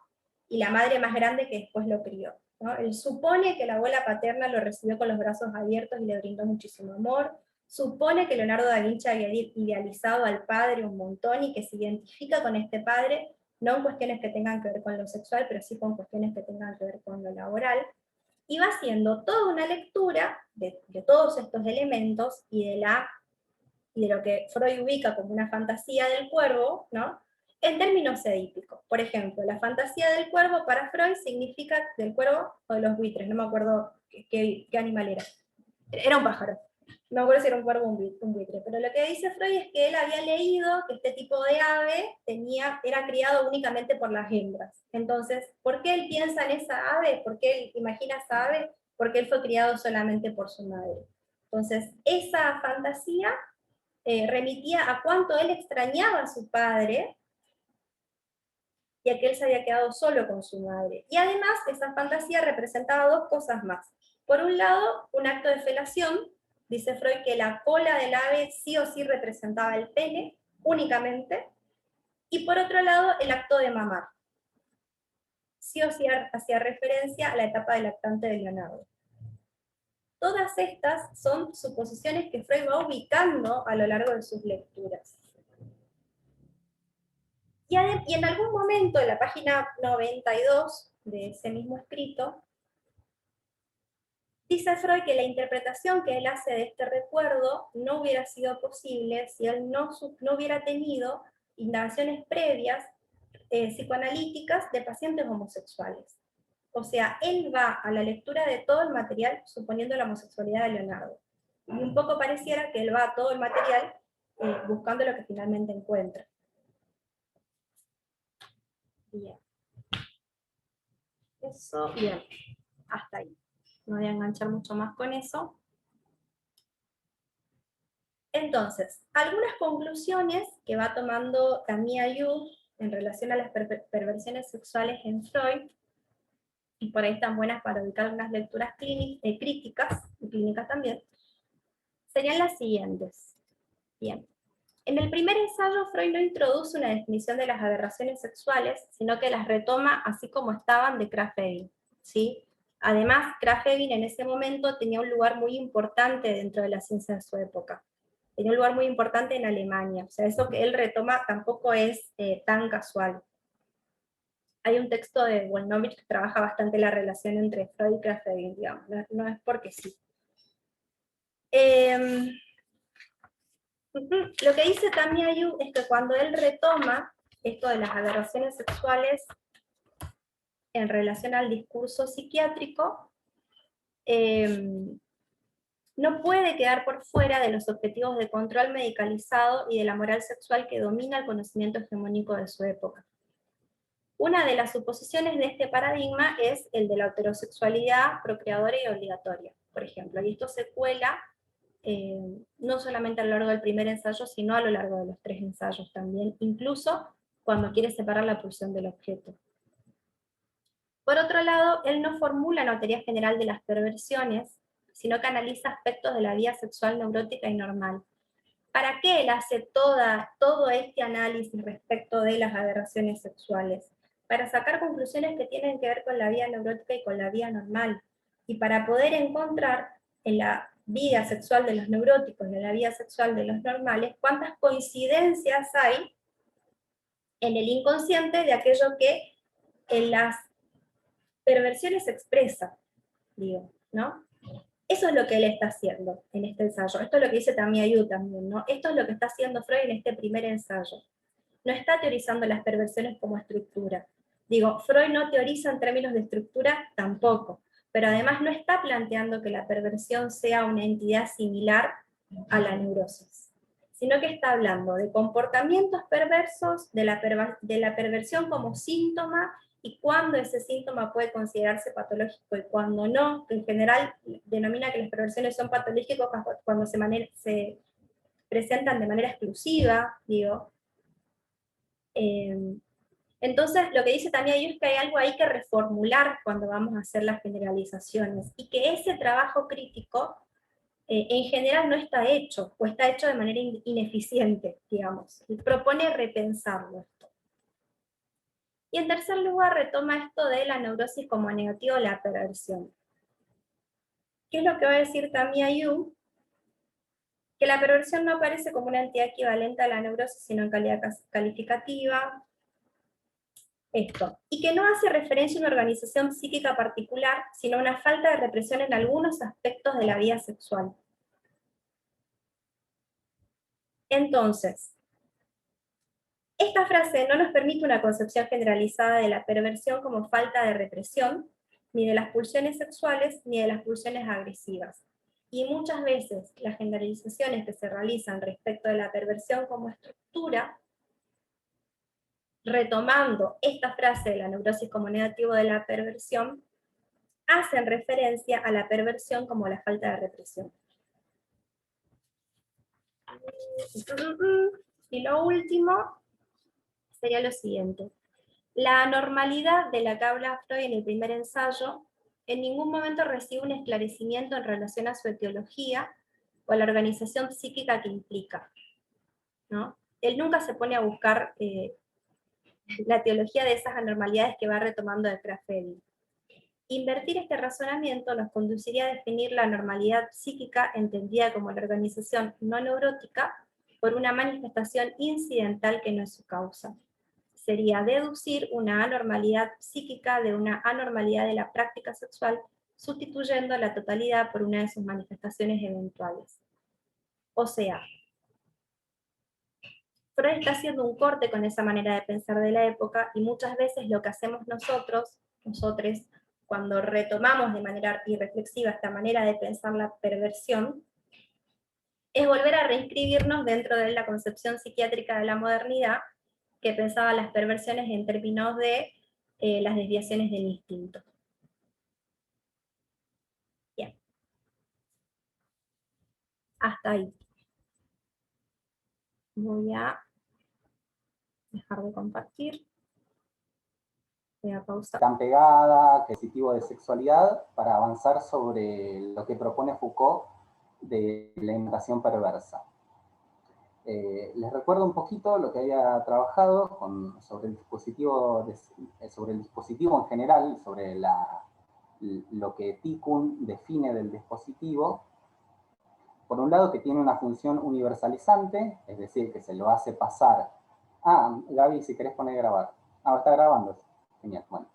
y la madre más grande que después lo crió, ¿no? Él supone que la abuela paterna lo recibió con los brazos abiertos y le brindó muchísimo amor, supone que Leonardo da Vinci había idealizado al padre un montón y que se identifica con este padre, no en cuestiones que tengan que ver con lo sexual, pero sí con cuestiones que tengan que ver con lo laboral, y va haciendo toda una lectura de todos estos elementos y de lo que Freud ubica como una fantasía del cuervo, ¿no? En términos edípicos. Por ejemplo, la fantasía del cuervo para Freud significa del cuervo o de los buitres, no me acuerdo qué animal era. Era un pájaro. No me acuerdo si era un cuervo o un buitre, pero lo que dice Freud es que él había leído que este tipo de ave era criado únicamente por las hembras. Entonces, ¿por qué él piensa en esa ave? ¿Por qué él imagina esa ave? Porque él fue criado solamente por su madre. Entonces, esa fantasía remitía a cuánto él extrañaba a su padre y a que él se había quedado solo con su madre. Y además, esa fantasía representaba dos cosas más. Por un lado, un acto de felación, dice Freud que la cola del ave sí o sí representaba el pene, únicamente, y por otro lado, el acto de mamar. Sí o sí hacía referencia a la etapa de lactante de Leonardo. Todas estas son suposiciones que Freud va ubicando a lo largo de sus lecturas. Y en algún momento, en la página 92 de ese mismo escrito, dice Freud que la interpretación que él hace de este recuerdo no hubiera sido posible si él no hubiera tenido indagaciones previas psicoanalíticas de pacientes homosexuales. O sea, él va a la lectura de todo el material suponiendo la homosexualidad de Leonardo. Y un poco pareciera que él va a todo el material buscando lo que finalmente encuentra. Bien. Eso, bien, hasta ahí. No voy a enganchar mucho más con eso. Entonces, algunas conclusiones que va tomando Camille Ayub en relación a las perversiones sexuales en Freud, y por ahí están buenas para ubicar unas lecturas críticas, y clínicas también, serían las siguientes. Bien. En el primer ensayo, Freud no introduce una definición de las aberraciones sexuales, sino que las retoma así como estaban de Krafft-Ebing, ¿sí? Además, Krafft-Ebing en ese momento tenía un lugar muy importante dentro de la ciencia de su época. Tenía un lugar muy importante en Alemania. O sea, eso que él retoma tampoco es tan casual. Hay un texto de Wolnovich que trabaja bastante la relación entre Freud y Krafft-Ebing, digamos. No es porque sí. Lo que dice Tamiayu es que cuando él retoma esto de las aberraciones sexuales en relación al discurso psiquiátrico, no puede quedar por fuera de los objetivos de control medicalizado y de la moral sexual que domina el conocimiento hegemónico de su época. Una de las suposiciones de este paradigma es el de la heterosexualidad procreadora y obligatoria, por ejemplo, y esto se cuela no solamente a lo largo del primer ensayo, sino a lo largo de los 3 ensayos también, incluso cuando quiere separar la pulsión del objeto. Por otro lado, él no formula una teoría general de las perversiones, sino que analiza aspectos de la vida sexual neurótica y normal. ¿Para qué él hace todo este análisis respecto de las aberraciones sexuales? Para sacar conclusiones que tienen que ver con la vida neurótica y con la vida normal, y para poder encontrar en la vida sexual de los neuróticos y en la vida sexual de los normales cuántas coincidencias hay en el inconsciente de aquello que en las perversiones se expresa, digo, ¿no? Eso es lo que él está haciendo en este ensayo. Esto es lo que dice Tamiayu también, ¿no? Esto es lo que está haciendo Freud en este primer ensayo. No está teorizando las perversiones como estructura. Digo, Freud no teoriza en términos de estructura tampoco, pero además no está planteando que la perversión sea una entidad similar a la neurosis, sino que está hablando de comportamientos perversos, de la perversión como síntoma, y cuándo ese síntoma puede considerarse patológico y cuándo no, que en general denomina que las perversiones son patológicas cuando se presentan de manera exclusiva, digo. Entonces, lo que dice Tania es que hay algo ahí que reformular cuando vamos a hacer las generalizaciones, y que ese trabajo crítico en general no está hecho, o está hecho de manera ineficiente, digamos, y propone repensarlo esto. Y en tercer lugar retoma esto de la neurosis como negativo, la perversión. ¿Qué es lo que va a decir Tamiayu? Que la perversión no aparece como una entidad equivalente a la neurosis, sino en calidad calificativa, esto, y que no hace referencia a una organización psíquica particular, sino a una falta de represión en algunos aspectos de la vida sexual. Entonces, esta frase no nos permite una concepción generalizada de la perversión como falta de represión, ni de las pulsiones sexuales, ni de las pulsiones agresivas. Y muchas veces las generalizaciones que se realizan respecto de la perversión como estructura, retomando esta frase de la neurosis como negativo de la perversión, hacen referencia a la perversión como la falta de represión. Y lo último sería lo siguiente. La anormalidad de la que habla Freud en el primer ensayo en ningún momento recibe un esclarecimiento en relación a su etiología o a la organización psíquica que implica, ¿no? Él nunca se pone a buscar la etiología de esas anormalidades que va retomando de Krafft-Ebing. Invertir este razonamiento nos conduciría a definir la normalidad psíquica entendida como la organización no neurótica por una manifestación incidental que no es su causa. Sería deducir una anormalidad psíquica de una anormalidad de la práctica sexual, sustituyendo la totalidad por una de sus manifestaciones eventuales. O sea, Freud está haciendo un corte con esa manera de pensar de la época, y muchas veces lo que hacemos nosotros, cuando retomamos de manera irreflexiva esta manera de pensar la perversión, es volver a reinscribirnos dentro de la concepción psiquiátrica de la modernidad, que pensaba las perversiones en términos de las desviaciones del instinto. Bien. Hasta ahí. Voy a dejar de compartir. Voy a pausar. Tan pegada, que es positivo de sexualidad, para avanzar sobre lo que propone Foucault de la imitación perversa. Les recuerdo un poquito lo que había trabajado sobre el dispositivo en general, sobre lo que Tikkun define del dispositivo. Por un lado, que tiene una función universalizante, es decir, que se lo hace pasar. Gaby, si querés poner a grabar. Está grabando. Genial, bueno.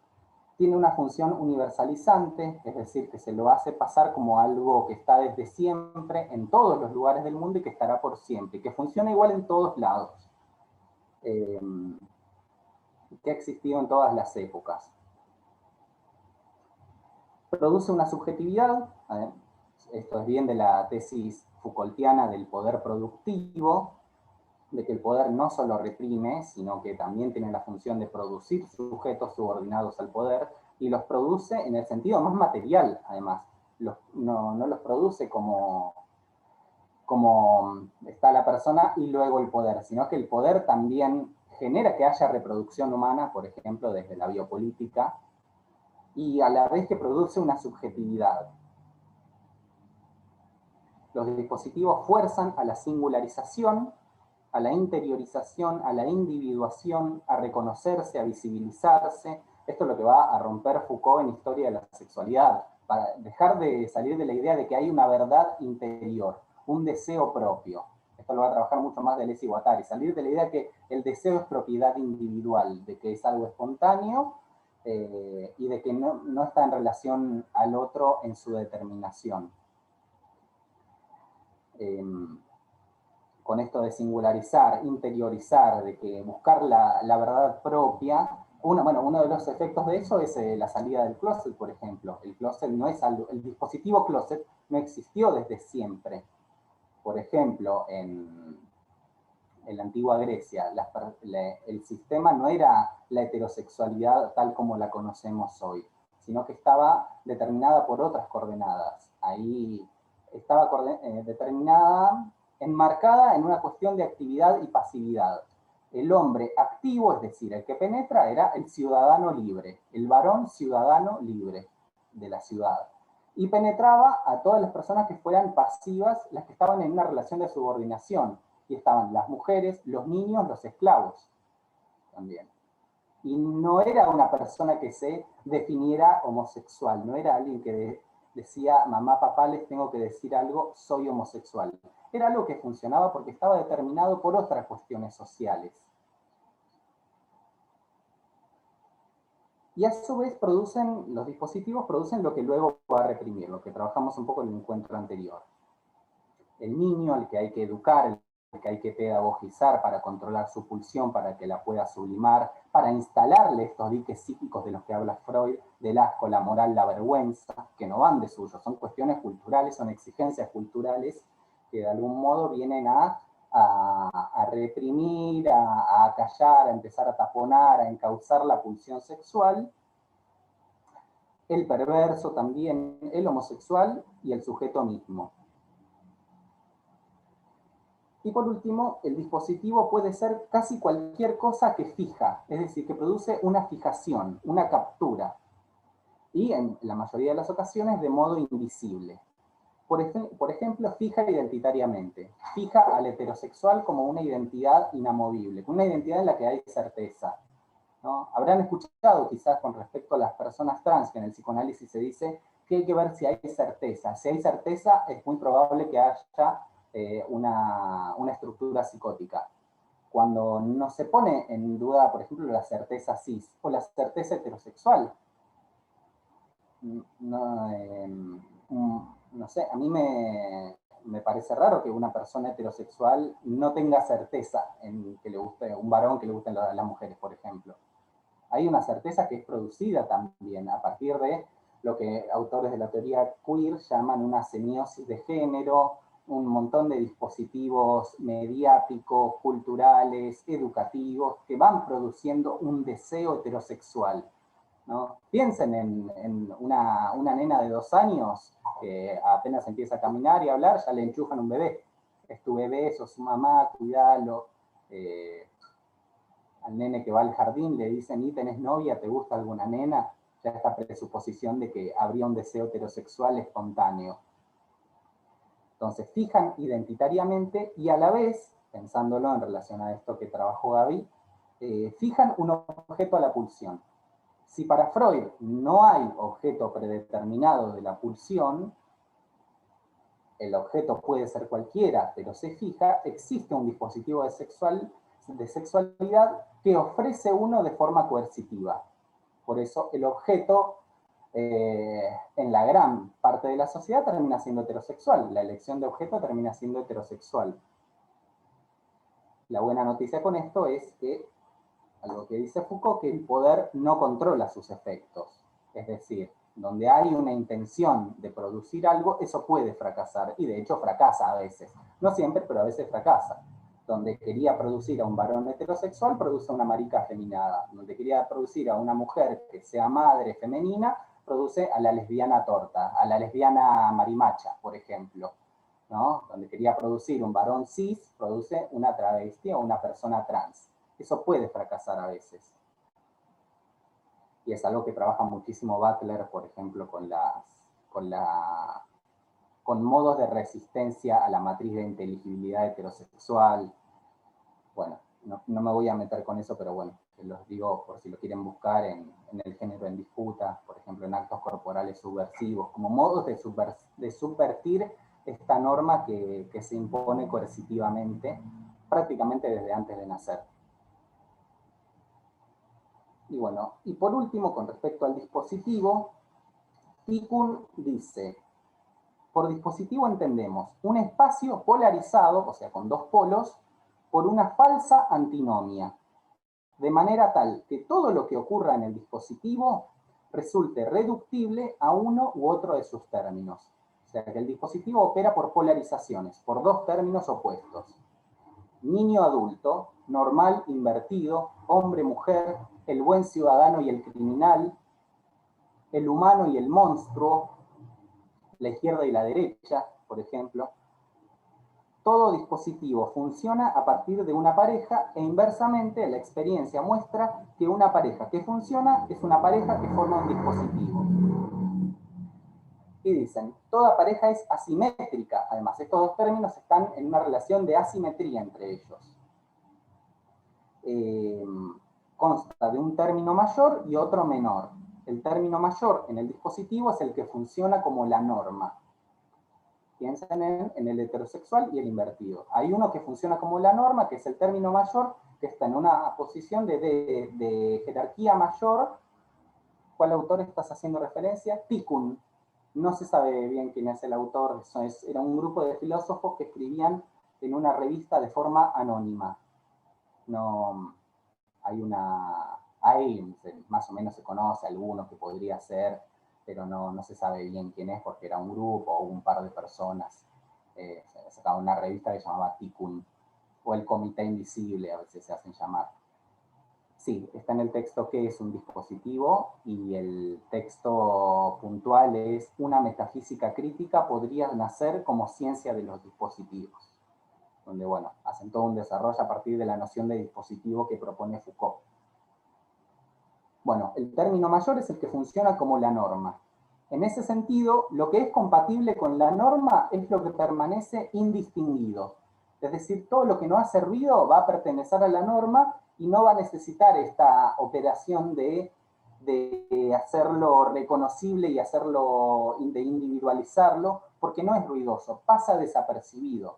Tiene una función universalizante, es decir, que se lo hace pasar como algo que está desde siempre en todos los lugares del mundo y que estará por siempre, y que funciona igual en todos lados, que ha existido en todas las épocas. Produce una subjetividad, esto es bien de la tesis Foucaultiana del poder productivo, de que el poder no solo reprime, sino que también tiene la función de producir sujetos subordinados al poder, y los produce en el sentido más material, además. No los produce como está la persona y luego el poder, sino que el poder también genera que haya reproducción humana, por ejemplo, desde la biopolítica, y a la vez que produce una subjetividad. Los dispositivos fuerzan a la singularización, a la interiorización, a la individuación, a reconocerse, a visibilizarse. Esto es lo que va a romper Foucault en Historia de la Sexualidad, para dejar de salir de la idea de que hay una verdad interior, un deseo propio. Esto lo va a trabajar mucho más Deleuze y Guattari, salir de la idea de que el deseo es propiedad individual, de que es algo espontáneo y de que no está en relación al otro en su determinación. Con esto de singularizar, interiorizar, de que buscar la verdad propia, uno de los efectos de eso es la salida del closet, por ejemplo. El closet no es algo, el dispositivo closet no existió desde siempre. Por ejemplo, en la antigua Grecia, el sistema no era la heterosexualidad tal como la conocemos hoy, sino que estaba determinada por otras coordenadas. Ahí estaba determinada, enmarcada en una cuestión de actividad y pasividad. El hombre activo, es decir, el que penetra, era el ciudadano libre, el varón ciudadano libre de la ciudad. Y penetraba a todas las personas que fueran pasivas, las que estaban en una relación de subordinación. Y estaban las mujeres, los niños, los esclavos también. Y no era una persona que se definiera homosexual, no era alguien que decía, mamá, papá, les tengo que decir algo, soy homosexual. Era algo que funcionaba porque estaba determinado por otras cuestiones sociales. Y a su vez los dispositivos producen lo que luego va a reprimir, lo que trabajamos un poco en el encuentro anterior. El niño al que hay que educar, al que hay que pedagogizar para controlar su pulsión, para que la pueda sublimar, para instalarle estos diques psíquicos de los que habla Freud, del asco, la moral, la vergüenza, que no van de suyo, son cuestiones culturales, son exigencias culturales que de algún modo vienen a reprimir, a acallar, a empezar a taponar, a encauzar la pulsión sexual. El perverso también, el homosexual y el sujeto mismo. Y por último, el dispositivo puede ser casi cualquier cosa que fija, es decir, que produce una fijación, una captura, y en la mayoría de las ocasiones de modo invisible. Por ejemplo, fija identitariamente, fija al heterosexual como una identidad inamovible, una identidad en la que hay certeza, ¿no? Habrán escuchado quizás con respecto a las personas trans, que en el psicoanálisis se dice que hay que ver si hay certeza. Si hay certeza, es muy probable que haya una estructura psicótica. Cuando no se pone en duda, por ejemplo, la certeza cis o la certeza heterosexual. No sé, a mí me parece raro que una persona heterosexual no tenga certeza en que le guste un varón, que le gusten las mujeres, por ejemplo. Hay una certeza que es producida también a partir de lo que autores de la teoría queer llaman una semiosis de género, un montón de dispositivos mediáticos, culturales, educativos, que van produciendo un deseo heterosexual, ¿no? Piensen en una nena de 2 años que apenas empieza a caminar y a hablar, ya le enchufan un bebé. Es tu bebé, sos su mamá, cuidalo. al nene que va al jardín le dicen, ¿y tenés novia? ¿Te gusta alguna nena? Ya esta presuposición de que habría un deseo heterosexual espontáneo. Entonces fijan identitariamente y a la vez, pensándolo en relación a esto que trabajó Gaby, fijan un objeto a la pulsión. Si para Freud no hay objeto predeterminado de la pulsión, el objeto puede ser cualquiera, pero se fija, existe un dispositivo de sexualidad que ofrece uno de forma coercitiva. Por eso el objeto, en la gran parte de la sociedad, termina siendo heterosexual. La elección de objeto termina siendo heterosexual. La buena noticia con esto es que, algo que dice Foucault, que el poder no controla sus efectos. Es decir, donde hay una intención de producir algo, eso puede fracasar, y de hecho fracasa a veces. No siempre, pero a veces fracasa. Donde quería producir a un varón heterosexual, produce a una marica afeminada. Donde quería producir a una mujer que sea madre femenina, produce a la lesbiana torta, a la lesbiana marimacha, por ejemplo. ¿No? Donde quería producir un varón cis, produce una travesti o una persona trans. Eso puede fracasar a veces. Y es algo que trabaja muchísimo Butler, por ejemplo, con modos de resistencia a la matriz de inteligibilidad heterosexual. Bueno, no me voy a meter con eso, pero bueno, se los digo por si lo quieren buscar en el género en disputa, por ejemplo, en actos corporales subversivos, como modos de subvertir esta norma que se impone coercitivamente prácticamente desde antes de nacer. Y bueno, y por último, con respecto al dispositivo, Tikkun dice, por dispositivo entendemos un espacio polarizado, o sea, con dos polos, por una falsa antinomia, de manera tal que todo lo que ocurra en el dispositivo resulte reductible a uno u otro de sus términos. O sea, que el dispositivo opera por polarizaciones, por dos términos opuestos. Niño-adulto, normal, invertido, hombre-mujer, el buen ciudadano y el criminal, el humano y el monstruo, la izquierda y la derecha, por ejemplo. Todo dispositivo funciona a partir de una pareja e inversamente la experiencia muestra que una pareja que funciona es una pareja que forma un dispositivo. Y dicen, toda pareja es asimétrica. Además, estos dos términos están en una relación de asimetría entre ellos. Consta de un término mayor y otro menor. El término mayor en el dispositivo es el que funciona como la norma. Piensen en el heterosexual y el invertido. Hay uno que funciona como la norma, que es el término mayor, que está en una posición de jerarquía mayor. ¿Cuál autor estás haciendo referencia? Tikkun. No se sabe bien quién es el autor. Era un grupo de filósofos que escribían en una revista de forma anónima. No, más o menos se conoce alguno que podría ser, pero no se sabe bien quién es porque era un grupo o un par de personas. Se sacaba una revista que se llamaba Tikkun, o el Comité Invisible, a veces se hacen llamar. Sí, está en el texto qué es un dispositivo, y el texto puntual es: una metafísica crítica podría nacer como ciencia de los dispositivos, donde, bueno, hacen todo un desarrollo a partir de la noción de dispositivo que propone Foucault. Bueno, el término mayor es el que funciona como la norma. En ese sentido, lo que es compatible con la norma es lo que permanece indistinguido. Es decir, todo lo que no ha servido va a pertenecer a la norma y no va a necesitar esta operación de hacerlo reconocible y de individualizarlo, porque no es ruidoso, pasa desapercibido.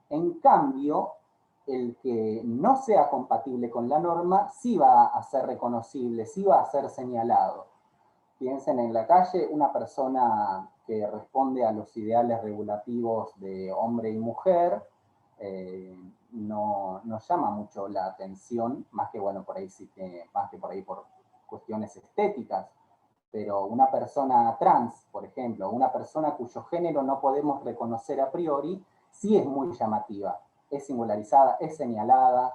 En cambio, el que no sea compatible con la norma sí va a ser reconocible, sí va a ser señalado. Piensen en la calle, una persona que responde a los ideales regulativos de hombre y mujer, no llama mucho la atención, más que, bueno, por ahí sí que, más que por ahí por cuestiones estéticas. Pero una persona trans, por ejemplo, una persona cuyo género no podemos reconocer a priori, sí es muy llamativa. Es singularizada, es señalada,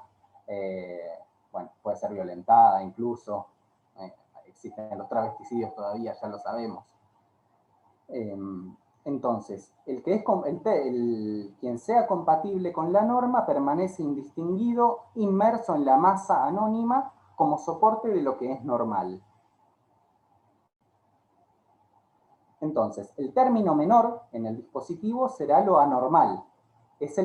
bueno, puede ser violentada incluso. Existen los travesticidios todavía, ya lo sabemos. Entonces, quien sea compatible con la norma permanece indistinguido, inmerso en la masa anónima como soporte de lo que es normal. Entonces, el término menor en el dispositivo será lo anormal. Es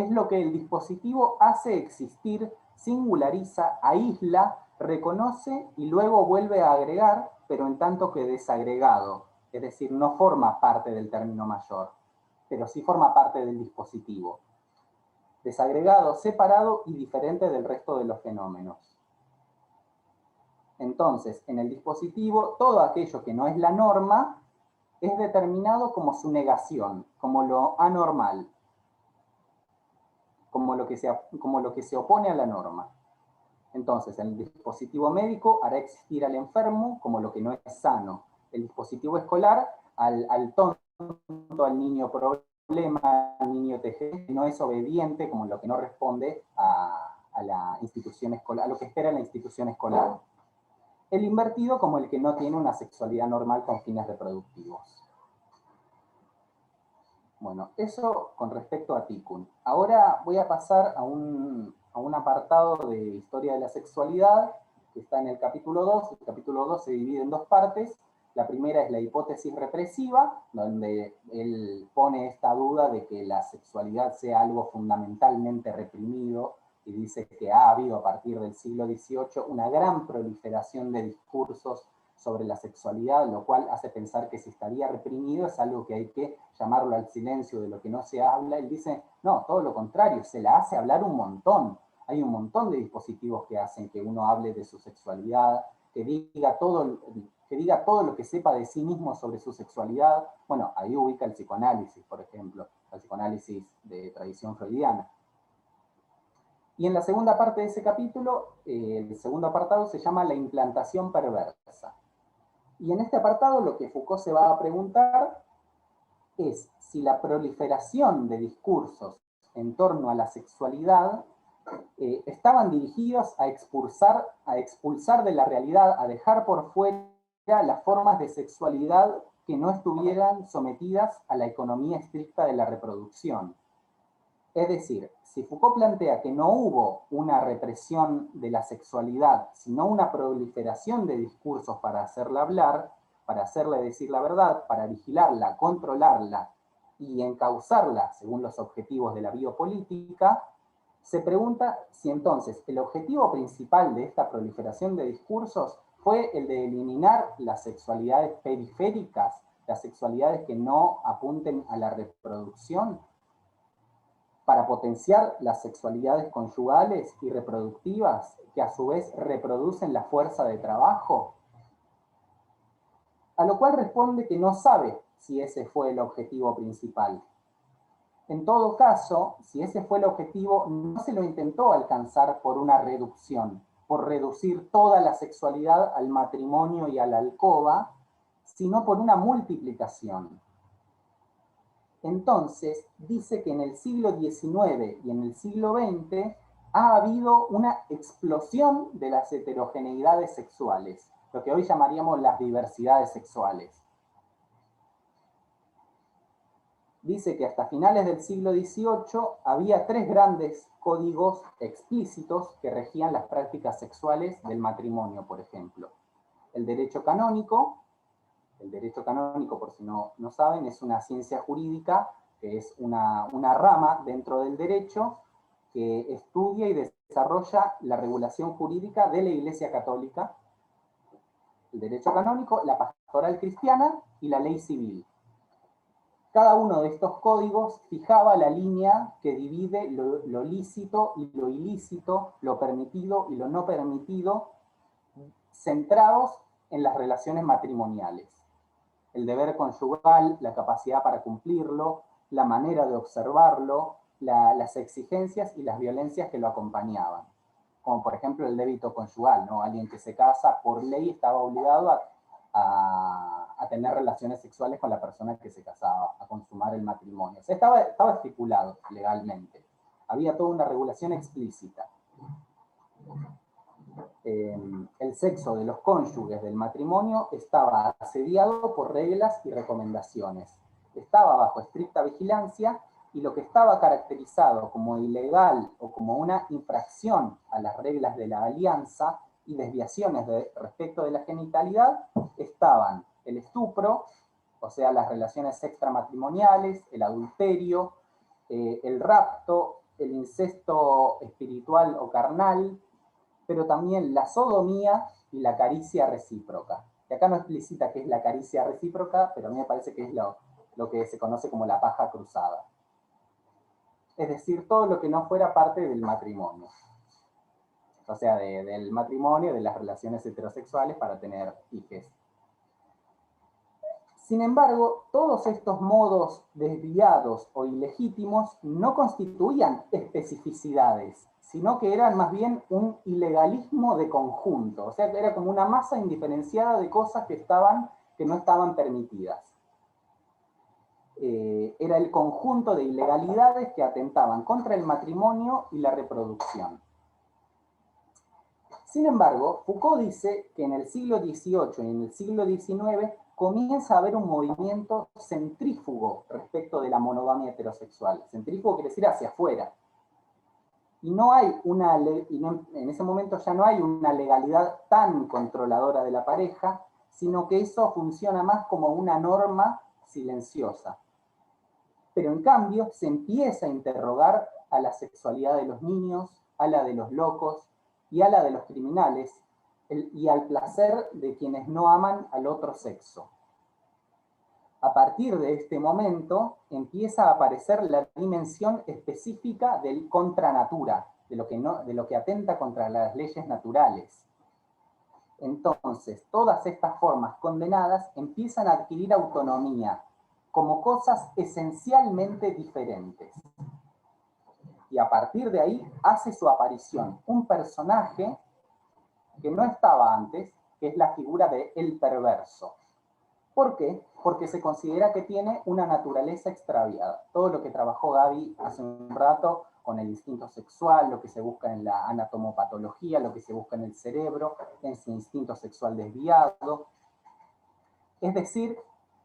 lo que el dispositivo hace existir, singulariza, aísla, reconoce y luego vuelve a agregar, pero en tanto que desagregado. Es decir, no forma parte del término mayor, pero sí forma parte del dispositivo. Desagregado, separado y diferente del resto de los fenómenos. Entonces, en el dispositivo, todo aquello que no es la norma es determinado como su negación, como lo anormal, como lo que se opone a la norma. Entonces, el dispositivo médico hará existir al enfermo como lo que no es sano. El dispositivo escolar al tonto, al niño problema, al niño TG, que no es obediente, como lo que no responde a la institución escolar, a lo que espera la institución escolar. El invertido como el que no tiene una sexualidad normal con fines reproductivos. Bueno, eso con respecto a Tikkun. Ahora voy a pasar a un apartado de historia de la sexualidad, que está en el capítulo 2. El capítulo 2 se divide en dos partes. La primera es la hipótesis represiva, donde él pone esta duda de que la sexualidad sea algo fundamentalmente reprimido, y dice que ha habido a partir del siglo XVIII una gran proliferación de discursos sobre la sexualidad, lo cual hace pensar que si estaría reprimido es algo que hay que llamarlo al silencio de lo que no se habla. Él dice, no, todo lo contrario, se la hace hablar un montón. Hay un montón de dispositivos que hacen que uno hable de su sexualidad, que diga todo lo que sepa de sí mismo sobre su sexualidad. Bueno, ahí ubica el psicoanálisis, por ejemplo, el psicoanálisis de tradición freudiana. Y en la segunda parte de ese capítulo, el segundo apartado se llama la implantación perversa. Y en este apartado lo que Foucault se va a preguntar es si la proliferación de discursos en torno a la sexualidad estaban dirigidos a expulsar de la realidad, a dejar por fuera las formas de sexualidad que no estuvieran sometidas a la economía estricta de la reproducción. Es decir, si Foucault plantea que no hubo una represión de la sexualidad, sino una proliferación de discursos para hacerla hablar, para hacerle decir la verdad, para vigilarla, controlarla y encauzarla según los objetivos de la biopolítica, se pregunta si entonces el objetivo principal de esta proliferación de discursos fue el de eliminar las sexualidades periféricas, las sexualidades que no apunten a la reproducción, para potenciar las sexualidades conyugales y reproductivas, que a su vez reproducen la fuerza de trabajo. A lo cual responde que no sabe si ese fue el objetivo principal. En todo caso, si ese fue el objetivo, no se lo intentó alcanzar por una reducción, por reducir toda la sexualidad al matrimonio y a la alcoba, sino por una multiplicación. Entonces, dice que en el siglo XIX y en el siglo XX ha habido una explosión de las heterogeneidades sexuales, lo que hoy llamaríamos las diversidades sexuales. Dice que hasta finales del siglo XVIII había tres grandes códigos explícitos que regían las prácticas sexuales del matrimonio, por ejemplo. El derecho canónico, por si no saben, es una ciencia jurídica que es una rama dentro del derecho que estudia y desarrolla la regulación jurídica de la Iglesia Católica. El derecho canónico, la pastoral cristiana y la ley civil. Cada uno de estos códigos fijaba la línea que divide lo lícito y lo ilícito, lo permitido y lo no permitido, centrados en las relaciones matrimoniales. El deber conyugal, la capacidad para cumplirlo, la manera de observarlo, las exigencias y las violencias que lo acompañaban. Como por ejemplo el débito conyugal, ¿no? Alguien que se casa por ley estaba obligado a tener relaciones sexuales con la persona que se casaba, a consumar el matrimonio. O sea, estaba estipulado legalmente. Había toda una regulación explícita. El sexo de los cónyuges del matrimonio estaba asediado por reglas y recomendaciones. Estaba bajo estricta vigilancia y lo que estaba caracterizado como ilegal o como una infracción a las reglas de la alianza y desviaciones respecto de la genitalidad estaban el estupro, o sea, las relaciones extramatrimoniales, el adulterio, el rapto, el incesto espiritual o carnal, pero también la sodomía y la caricia recíproca. Y acá no explicita qué es la caricia recíproca, pero a mí me parece que es lo que se conoce como la paja cruzada. Es decir, todo lo que no fuera parte del matrimonio. O sea, del matrimonio, de las relaciones heterosexuales para tener hijos. Sin embargo, todos estos modos desviados o ilegítimos no constituían especificidades, sino que eran más bien un ilegalismo de conjunto. O sea, era como una masa indiferenciada de cosas que no estaban permitidas. Era el conjunto de ilegalidades que atentaban contra el matrimonio y la reproducción. Sin embargo, Foucault dice que en el siglo XVIII y en el siglo XIX comienza a haber un movimiento centrífugo respecto de la monogamia heterosexual. Centrífugo quiere decir hacia afuera. Y no hay en ese momento ya no hay una legalidad tan controladora de la pareja, sino que eso funciona más como una norma silenciosa. Pero en cambio se empieza a interrogar a la sexualidad de los niños, a la de los locos y a la de los criminales, y al placer de quienes no aman al otro sexo. A partir de este momento empieza a aparecer la dimensión específica del contra natura, de lo que atenta contra las leyes naturales. Entonces, todas estas formas condenadas empiezan a adquirir autonomía como cosas esencialmente diferentes. Y a partir de ahí hace su aparición un personaje que no estaba antes, que es la figura de el perverso. ¿Por qué? Porque se considera que tiene una naturaleza extraviada. Todo lo que trabajó Gaby hace un rato con el instinto sexual, lo que se busca en la anatomopatología, lo que se busca en el cerebro, en su instinto sexual desviado. Es decir,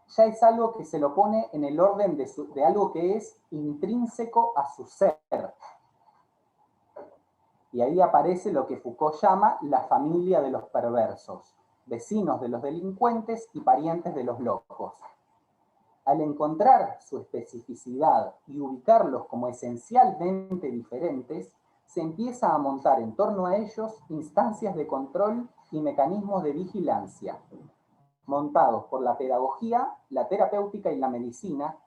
ya es algo que se lo pone en el orden de algo que es intrínseco a su ser. Y ahí aparece lo que Foucault llama la familia de los perversos, vecinos de los delincuentes y parientes de los locos. Al encontrar su especificidad y ubicarlos como esencialmente diferentes, se empieza a montar en torno a ellos instancias de control y mecanismos de vigilancia, montados por la pedagogía, la terapéutica y la medicina,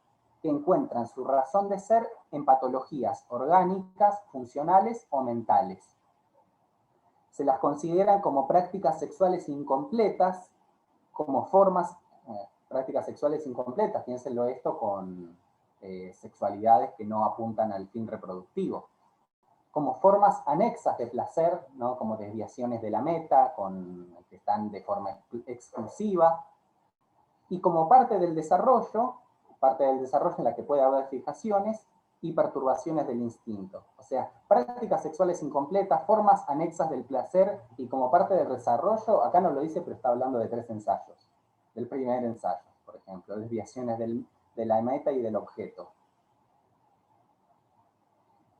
que encuentran su razón de ser en patologías orgánicas, funcionales o mentales. Se las consideran como prácticas sexuales incompletas, como formas, prácticas sexuales incompletas, piénsenlo esto con sexualidades que no apuntan al fin reproductivo, como formas anexas de placer, ¿no? Como desviaciones de la meta, que están de forma exclusiva, y como parte del desarrollo en la que puede haber fijaciones y perturbaciones del instinto. O sea, prácticas sexuales incompletas, formas anexas del placer, y como parte del desarrollo, acá no lo dice, pero está hablando de 3 ensayos. Del primer ensayo, por ejemplo, desviaciones de la meta y del objeto.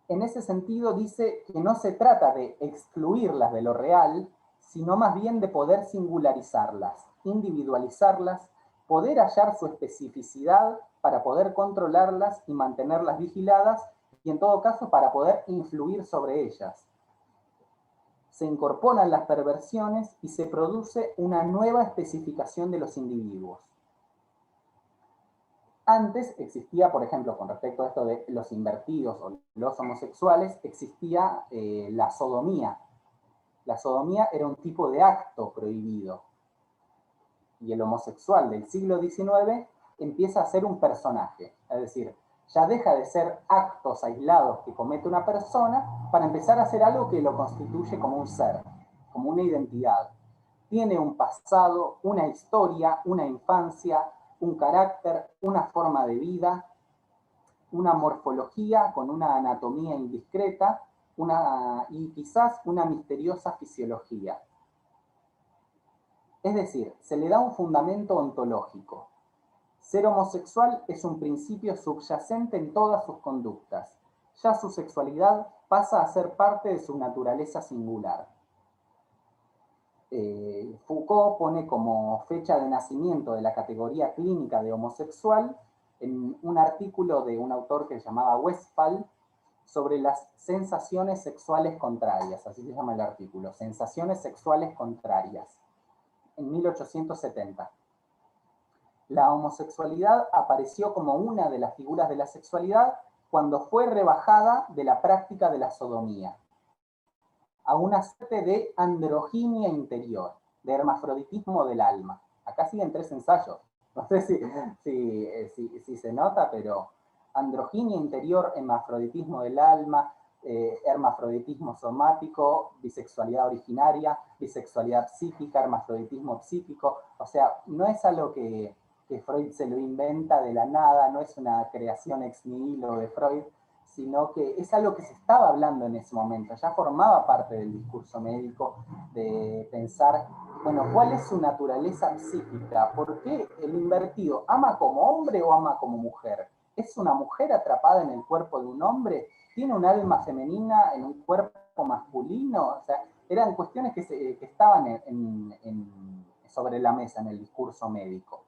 En ese sentido dice que no se trata de excluirlas de lo real, sino más bien de poder singularizarlas, individualizarlas, poder hallar su especificidad para poder controlarlas y mantenerlas vigiladas, y en todo caso para poder influir sobre ellas. Se incorporan las perversiones y se produce una nueva especificación de los individuos. Antes existía, por ejemplo, con respecto a esto de los invertidos o los homosexuales, existía la sodomía. La sodomía era un tipo de acto prohibido. Y el homosexual del siglo XIX empieza a ser un personaje. Es decir, ya deja de ser actos aislados que comete una persona para empezar a ser algo que lo constituye como un ser, como una identidad. Tiene un pasado, una historia, una infancia, un carácter, una forma de vida, una morfología con una anatomía indiscreta y quizás una misteriosa fisiología. Es decir, se le da un fundamento ontológico. Ser homosexual es un principio subyacente en todas sus conductas. Ya su sexualidad pasa a ser parte de su naturaleza singular. Foucault pone como fecha de nacimiento de la categoría clínica de homosexual en un artículo de un autor que se llamaba Westphal sobre las sensaciones sexuales contrarias, así se llama el artículo, sensaciones sexuales contrarias, en 1870. La homosexualidad apareció como una de las figuras de la sexualidad cuando fue rebajada de la práctica de la sodomía a una suerte de androginia interior, de hermafroditismo del alma. Acá siguen 3 ensayos. No sé si se nota, pero androginia interior, hermafroditismo del alma, hermafroditismo somático, bisexualidad originaria, bisexualidad psíquica, hermafroditismo psíquico. O sea, no es algo que Freud se lo inventa de la nada, no es una creación ex nihilo de Freud, sino que es algo que se estaba hablando en ese momento, ya formaba parte del discurso médico de pensar, bueno, ¿cuál es su naturaleza psíquica? ¿Por qué el invertido ama como hombre o ama como mujer? ¿Es una mujer atrapada en el cuerpo de un hombre? ¿Tiene un alma femenina en un cuerpo masculino? O sea, eran cuestiones que estaban sobre la mesa en el discurso médico.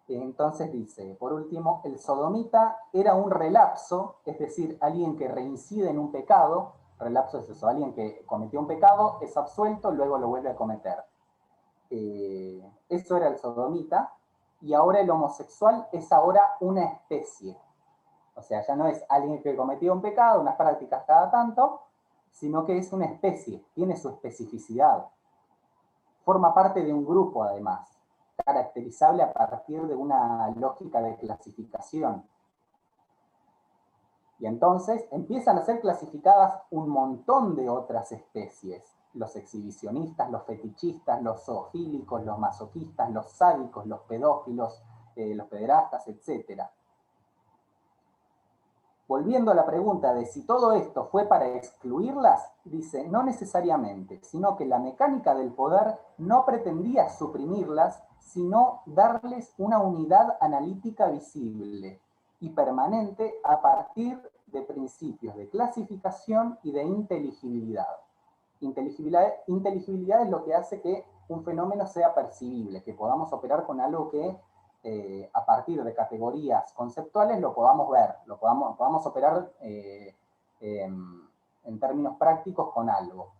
Entonces dice, por último, el sodomita era un relapso, es decir, alguien que reincide en un pecado. Relapso es eso, alguien que cometió un pecado, es absuelto, luego lo vuelve a cometer. Eso era el sodomita, y ahora el homosexual es ahora una especie. O sea, ya no es alguien que cometió un pecado, unas prácticas cada tanto, sino que es una especie, tiene su especificidad. Forma parte de un grupo, además, caracterizable a partir de una lógica de clasificación. Y entonces empiezan a ser clasificadas un montón de otras especies. Los exhibicionistas, los fetichistas, los zoofílicos, los masoquistas, los sádicos, los pedófilos, los pederastas, etc. Volviendo a la pregunta de si todo esto fue para excluirlas, dice, no necesariamente, sino que la mecánica del poder no pretendía suprimirlas, sino darles una unidad analítica visible y permanente a partir de principios de clasificación y de inteligibilidad. Inteligibilidad es lo que hace que un fenómeno sea percibible, que podamos operar con algo que a partir de categorías conceptuales lo podamos ver, podamos operar en términos prácticos con algo.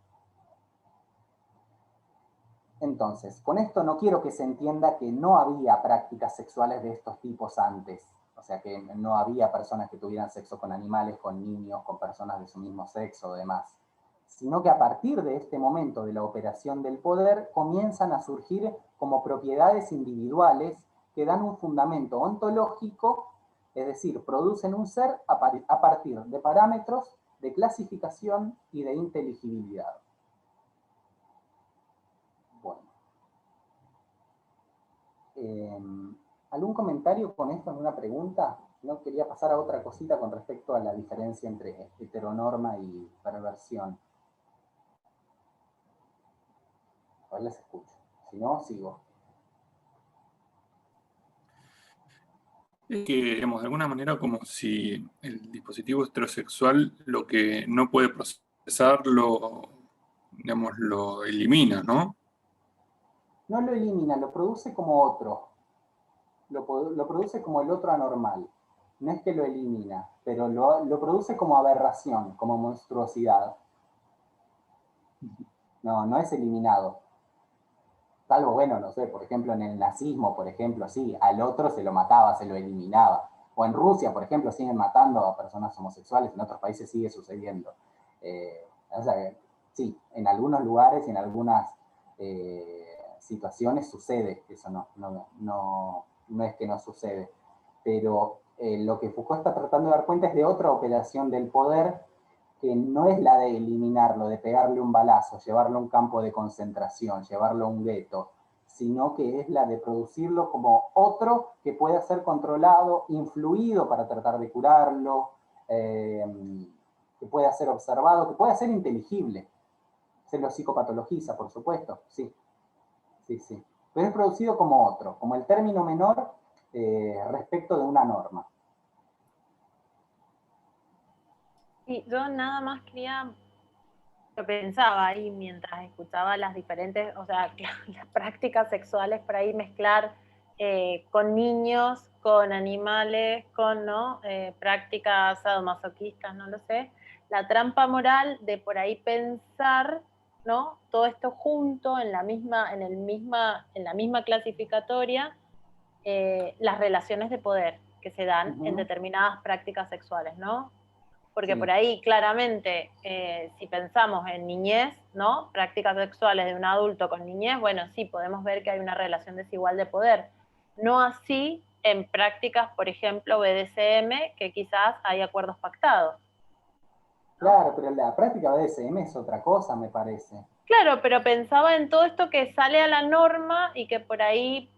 Entonces, con esto no quiero que se entienda que no había prácticas sexuales de estos tipos antes. O sea, que no había personas que tuvieran sexo con animales, con niños, con personas de su mismo sexo o demás. Sino que a partir de este momento de la operación del poder comienzan a surgir como propiedades individuales que dan un fundamento ontológico, es decir, producen un ser a partir de parámetros de clasificación y de inteligibilidad. Bueno. ¿Algún comentario con esto, alguna pregunta? No quería pasar a otra cosita con respecto a la diferencia entre heteronorma y perversión. A ver, les escucho. Si no, sigo. Es que, digamos, de alguna manera como si el dispositivo heterosexual lo que no puede procesar digamos, lo elimina, ¿no? No lo elimina, lo produce como otro. Lo produce como el otro anormal. No es que lo elimina, pero lo produce como aberración, como monstruosidad. No es eliminado. Salvo, bueno, no sé, por ejemplo, en el nazismo, por ejemplo, sí, al otro se lo mataba, se lo eliminaba. O en Rusia, por ejemplo, siguen matando a personas homosexuales, en otros países sigue sucediendo. O sea, sí, en algunos lugares y en algunas situaciones sucede, eso no es que no sucede. Pero lo que Foucault está tratando de dar cuenta es de otra operación del poder que no es la de eliminarlo, de pegarle un balazo, llevarlo a un campo de concentración, llevarlo a un gueto, sino que es la de producirlo como otro que pueda ser controlado, influido para tratar de curarlo, que pueda ser observado, que pueda ser inteligible. Se lo psicopatologiza, por supuesto, sí. Sí, sí. Pero es producido como otro, como el término menor respecto de una norma. Y yo nada más quería, lo pensaba ahí mientras escuchaba las diferentes, o sea, las prácticas sexuales por ahí mezclar con niños, con animales, con ¿no? Prácticas sadomasoquistas, no lo sé. La trampa moral de por ahí pensar, ¿no? Todo esto junto en la misma clasificatoria, las relaciones de poder que se dan en determinadas prácticas sexuales, ¿no? Porque por ahí claramente, si pensamos en niñez, ¿no? Prácticas sexuales de un adulto con niñez, bueno, sí, podemos ver que hay una relación desigual de poder. No así en prácticas, por ejemplo, BDSM, que quizás hay acuerdos pactados. ¿No? Claro, pero la práctica BDSM es otra cosa, me parece. Claro, pero pensaba en todo esto que sale a la norma y que por ahí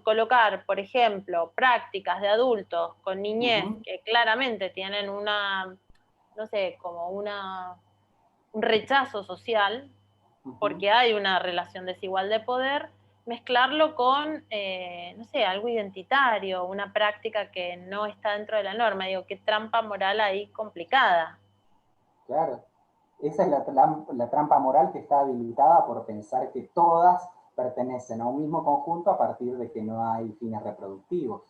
colocar, por ejemplo, prácticas de adultos con niñez que claramente tienen una, no sé, como un rechazo social, porque hay una relación desigual de poder, mezclarlo con, no sé, algo identitario, una práctica que no está dentro de la norma. Digo, qué trampa moral ahí complicada. Claro. Esa es la trampa moral que está habilitada por pensar que todas pertenecen a un mismo conjunto a partir de que no hay fines reproductivos.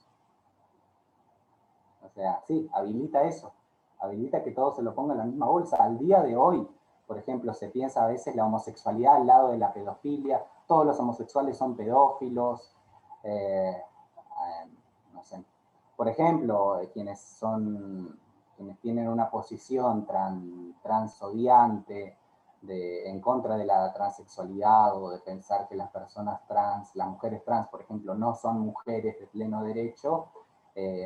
O sea, sí, habilita eso. Habilita que todo se lo ponga en la misma bolsa. Al día de hoy, por ejemplo, se piensa a veces la homosexualidad al lado de la pedofilia. Todos los homosexuales son pedófilos. No sé. Por ejemplo, quienes tienen una posición transodiante en contra de la transexualidad o de pensar que las personas trans, las mujeres trans, por ejemplo, no son mujeres de pleno derecho,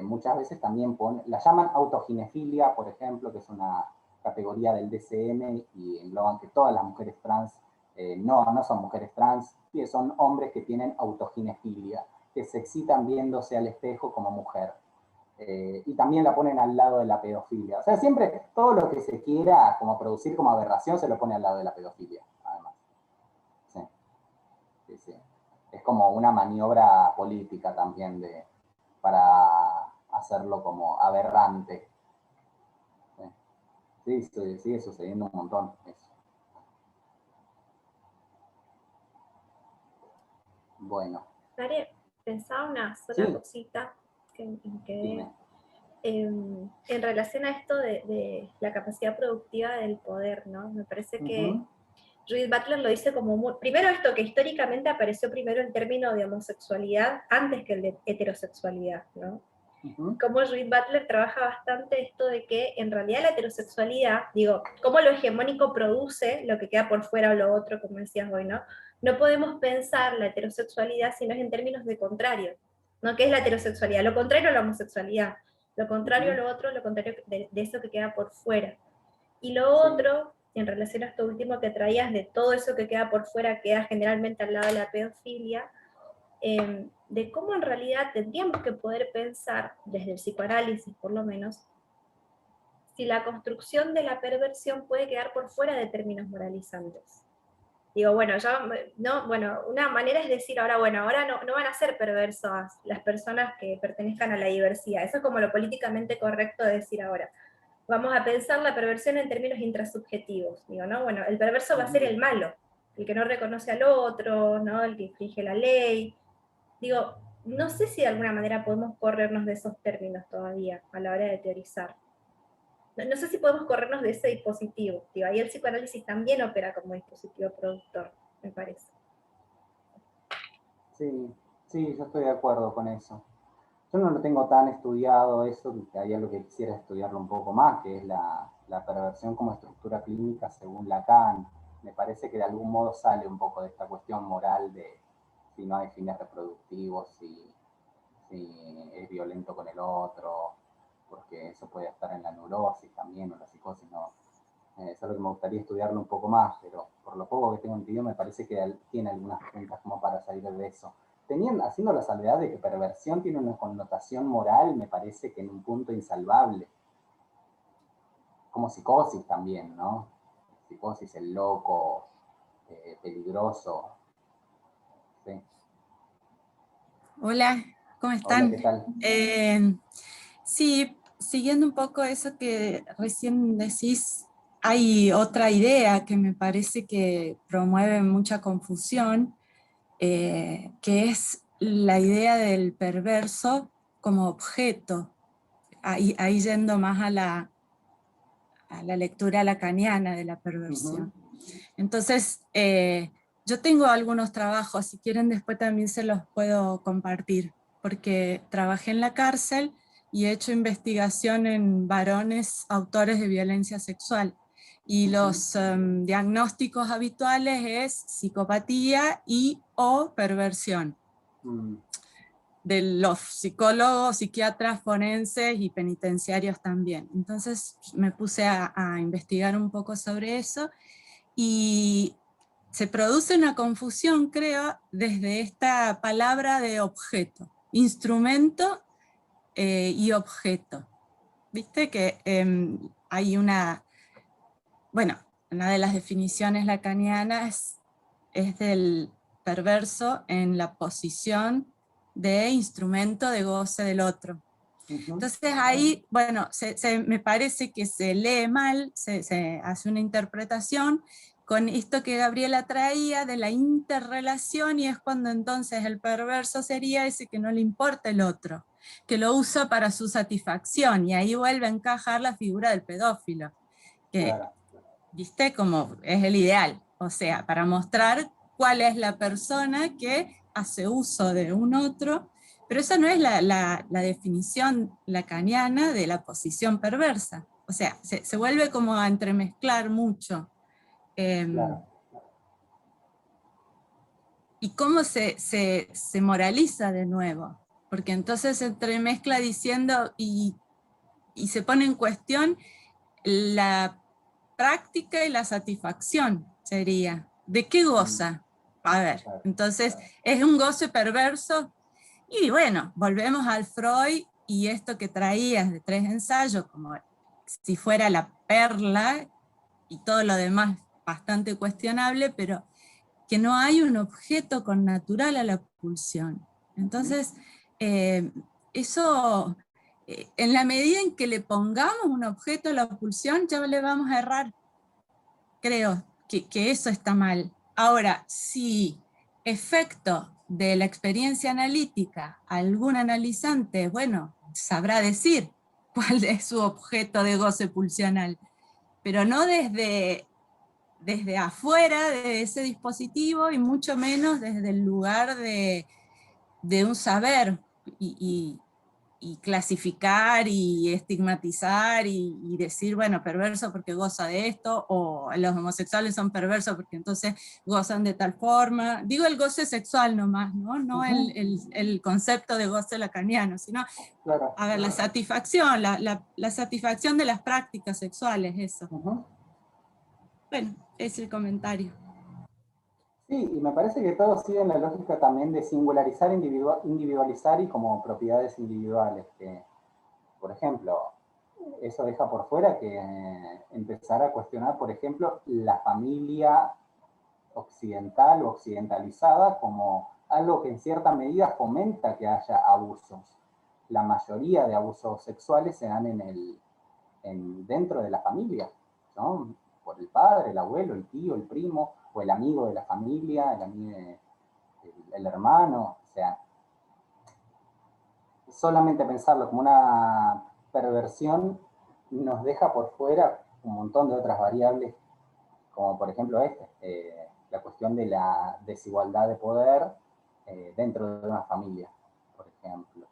muchas veces también la llaman autoginefilia, por ejemplo, que es una categoría del DSM y engloban que todas las mujeres trans no son mujeres trans, son hombres que tienen autoginefilia, que se excitan viéndose al espejo como mujer. Y también la ponen al lado de la pedofilia. O sea, siempre todo lo que se quiera como producir como aberración se lo pone al lado de la pedofilia, además. Sí. Sí, sí. Es como una maniobra política también para hacerlo como aberrante. Sí, sí, sigue sucediendo un montón eso. Bueno. Dale, pensaba una sola cosita en relación a esto de la capacidad productiva del poder, ¿no? Me parece que Judith Butler lo dice como primero esto, que históricamente apareció primero el término de homosexualidad antes que el de heterosexualidad, ¿no? Como Judith Butler trabaja bastante esto de que en realidad la heterosexualidad, digo, cómo lo hegemónico produce lo que queda por fuera o lo otro, como decías hoy, ¿no? No podemos pensar la heterosexualidad si no es en términos de contrario, ¿no? ¿Qué es la heterosexualidad? Lo contrario a la homosexualidad, lo contrario a lo otro, lo contrario de eso que queda por fuera. Y lo otro, en relación a esto último que traías, de todo eso que queda por fuera, queda generalmente al lado de la pedofilia, de cómo en realidad tendríamos que poder pensar, desde el psicoanálisis por lo menos, si la construcción de la perversión puede quedar por fuera de términos moralizantes. Digo, bueno, una manera es decir, ahora no van a ser perversas las personas que pertenezcan a la diversidad. Eso es como lo políticamente correcto de decir ahora. Vamos a pensar la perversión en términos intrasubjetivos. Digo, ¿no? Bueno, el perverso va a ser el malo, el que no reconoce al otro, ¿no? El que infringe la ley. Digo, no sé si de alguna manera podemos corrernos de esos términos todavía a la hora de teorizar. No sé si podemos corrernos de ese dispositivo. Digo, ahí el psicoanálisis también opera como dispositivo productor, me parece. Sí, sí, yo estoy de acuerdo con eso. Yo no lo tengo tan estudiado eso, que hay algo que quisiera estudiarlo un poco más, que es la perversión como estructura clínica según Lacan. Me parece que de algún modo sale un poco de esta cuestión moral de si no hay fines reproductivos, si es violento con el otro, porque eso puede estar en la neurosis también, o la psicosis, no. Es algo que me gustaría estudiarlo un poco más, pero por lo poco que tengo entendido me parece que tiene algunas puntas como para salir de eso. Haciendo la salvedad de que perversión tiene una connotación moral, me parece que en un punto insalvable. Como psicosis también, ¿no? psicosis, el loco, peligroso. Sí. Hola, ¿cómo están? Hola, ¿qué tal? Sí, siguiendo un poco eso que recién decís, hay otra idea que me parece que promueve mucha confusión, que es la idea del perverso como objeto, ahí yendo más a la lectura lacaniana de la perversión. Entonces, yo tengo algunos trabajos, si quieren después también se los puedo compartir, porque trabajé en la cárcel y he hecho investigación en varones autores de violencia sexual. Y los diagnósticos habituales es psicopatía y o perversión. De los psicólogos, psiquiatras, forenses y penitenciarios también. Entonces me puse a investigar un poco sobre eso y se produce una confusión, creo, desde esta palabra de objeto, instrumento y objeto. Viste que hay una de las definiciones lacanianas es del perverso en la posición de instrumento de goce del otro. Entonces ahí, bueno, me parece que se lee mal, se hace una interpretación con esto que Gabriela traía de la interrelación, y es cuando entonces el perverso sería ese que no le importa el otro, que lo usa para su satisfacción, y ahí vuelve a encajar la figura del pedófilo, que, claro, ¿viste? Como es el ideal, o sea, para mostrar cuál es la persona que hace uso de un otro, pero esa no es la definición lacaniana de la posición perversa. O sea, se vuelve como a entremezclar mucho. claro. ¿Y cómo se moraliza de nuevo? Porque entonces se entremezcla diciendo y se pone en cuestión la práctica y la satisfacción, sería. ¿De qué goza? A ver, entonces, ¿es un goce perverso? Y bueno, volvemos al Freud y esto que traías de 3 ensayos, como si fuera la perla y todo lo demás bastante cuestionable, pero que no hay un objeto connatural a la pulsión. Entonces, eso, en la medida en que le pongamos un objeto a la pulsión, ya le vamos a errar. Creo que eso está mal. Ahora, si efecto de la experiencia analítica, algún analizante, bueno, sabrá decir cuál es su objeto de goce pulsional, pero no desde afuera de ese dispositivo y mucho menos desde el lugar de un saber y clasificar y estigmatizar y decir, bueno, perverso porque goza de esto, o los homosexuales son perversos porque entonces gozan de tal forma. Digo el goce sexual nomás, ¿no? No el concepto de goce lacaniano, sino, Claro. a ver, la satisfacción, la satisfacción de las prácticas sexuales, eso. Bueno, es el comentario. Sí, y me parece que todo sigue en la lógica también de singularizar, individualizar y como propiedades individuales, que, por ejemplo, eso deja por fuera que empezar a cuestionar, por ejemplo, la familia occidental o occidentalizada como algo que en cierta medida fomenta que haya abusos. La mayoría de abusos sexuales se dan dentro de la familia, ¿no? Por el padre, el abuelo, el tío, el primo, o el amigo de la familia, el hermano. O sea, solamente pensarlo como una perversión nos deja por fuera un montón de otras variables, como por ejemplo la cuestión de la desigualdad de poder dentro de una familia, por ejemplo,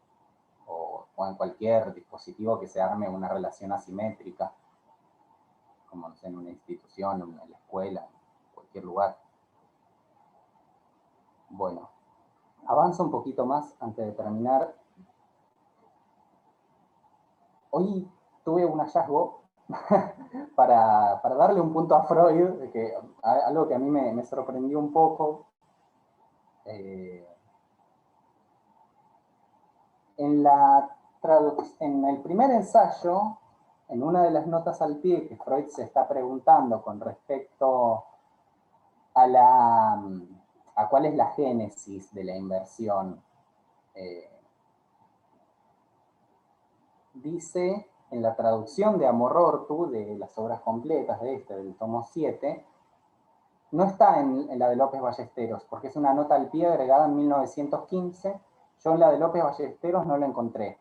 o en cualquier dispositivo que se arme una relación asimétrica, como no sé, en una institución, en la escuela, en cualquier lugar. Bueno, avanzo un poquito más antes de terminar. Hoy tuve un hallazgo para darle un punto a Freud, algo que a mí me sorprendió un poco. En el primer ensayo en una de las notas al pie que Freud se está preguntando con respecto a cuál es la génesis de la inversión, dice en la traducción de Amor Ortu, de las obras completas del tomo 7, no está en la de López Ballesteros, porque es una nota al pie agregada en 1915. Yo en la de López Ballesteros no la encontré.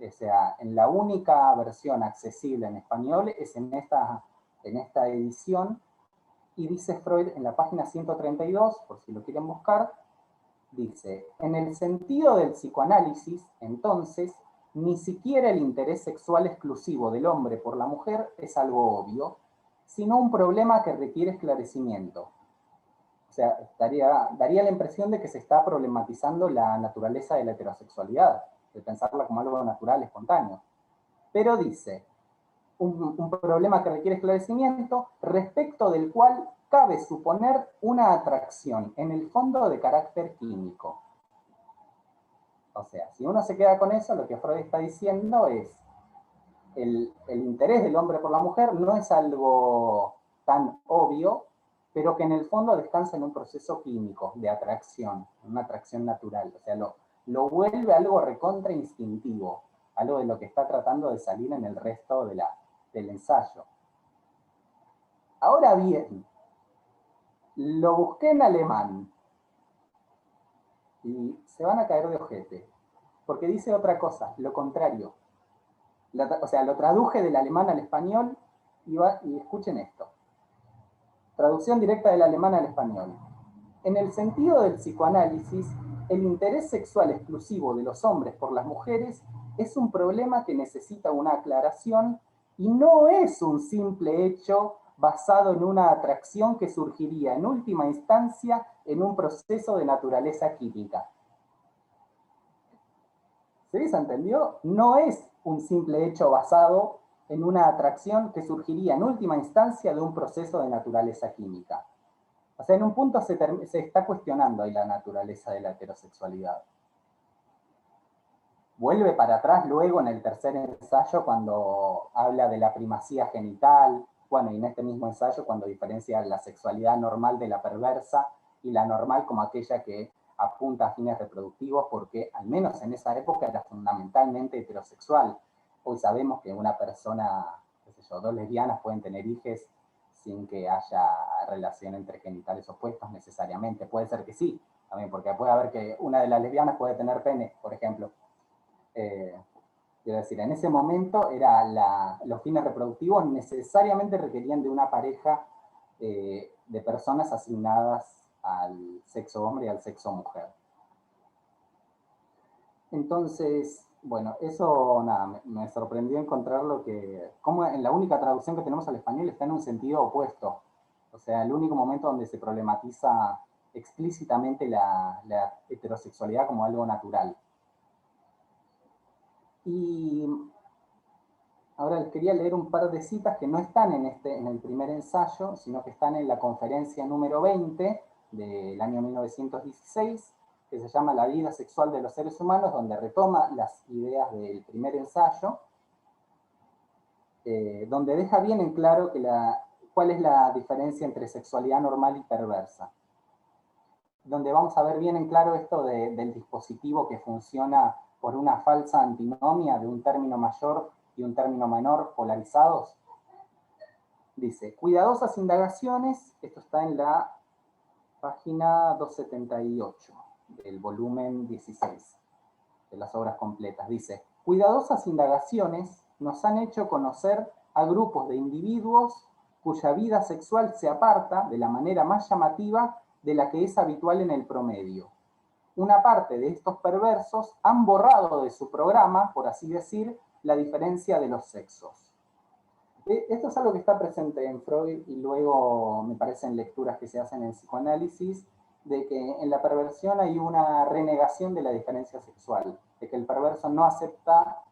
O sea, en la única versión accesible en español es en esta edición, y dice Freud en la página 132, por si lo quieren buscar, dice: en el sentido del psicoanálisis, entonces, ni siquiera el interés sexual exclusivo del hombre por la mujer es algo obvio, sino un problema que requiere esclarecimiento. O sea, daría la impresión de que se está problematizando la naturaleza de la heterosexualidad, de pensarla como algo natural, espontáneo. Pero dice, un problema que requiere esclarecimiento, respecto del cual cabe suponer una atracción, en el fondo de carácter químico. O sea, si uno se queda con eso, lo que Freud está diciendo es, el interés del hombre por la mujer no es algo tan obvio, pero que en el fondo descansa en un proceso químico de atracción, una atracción natural. O sea, lo vuelve algo recontra instintivo, algo de lo que está tratando de salir en el resto del ensayo. Ahora bien, lo busqué en alemán y se van a caer de ojete, porque dice otra cosa, lo contrario. O sea, lo traduje del alemán al español y escuchen esto. Traducción directa del alemán al español. En el sentido del psicoanálisis, el interés sexual exclusivo de los hombres por las mujeres es un problema que necesita una aclaración y no es un simple hecho basado en una atracción que surgiría en última instancia en un proceso de naturaleza química. ¿Sí? ¿Se entendió? No es un simple hecho basado en una atracción que surgiría en última instancia de un proceso de naturaleza química. O sea, en un punto se está cuestionando ahí la naturaleza de la heterosexualidad. Vuelve para atrás luego en el tercer ensayo cuando habla de la primacía genital, bueno, y en este mismo ensayo cuando diferencia la sexualidad normal de la perversa y la normal como aquella que apunta a fines reproductivos, porque al menos en esa época era fundamentalmente heterosexual. Hoy sabemos que una persona, qué sé yo, dos lesbianas pueden tener hijos sin que haya relación entre genitales opuestos necesariamente. Puede ser que sí, también, porque puede haber que una de las lesbianas puede tener pene, por ejemplo. Quiero decir, en ese momento los fines reproductivos necesariamente requerían de una pareja de personas asignadas al sexo hombre y al sexo mujer. Entonces, bueno, eso nada, me sorprendió encontrarlo como en la única traducción que tenemos al español está en un sentido opuesto. O sea, el único momento donde se problematiza explícitamente la heterosexualidad como algo natural. Y ahora les quería leer un par de citas que no están en el primer ensayo, sino que están en la conferencia número 20 del año 1916, que se llama La vida sexual de los seres humanos, donde retoma las ideas del primer ensayo, donde deja bien en claro cuál es la diferencia entre sexualidad normal y perversa. Donde vamos a ver bien en claro esto del dispositivo que funciona por una falsa antinomia de un término mayor y un término menor polarizados. Dice, cuidadosas indagaciones, esto está en la página 278 del volumen 16 de las obras completas. Dice, cuidadosas indagaciones nos han hecho conocer a grupos de individuos cuya vida sexual se aparta de la manera más llamativa de la que es habitual en el promedio. Una parte de estos perversos han borrado de su programa, por así decir, la diferencia de los sexos. Esto es algo que está presente en Freud y luego me parecen lecturas que se hacen en psicoanálisis, de que en la perversión hay una renegación de la diferencia sexual, de que el perverso no acepta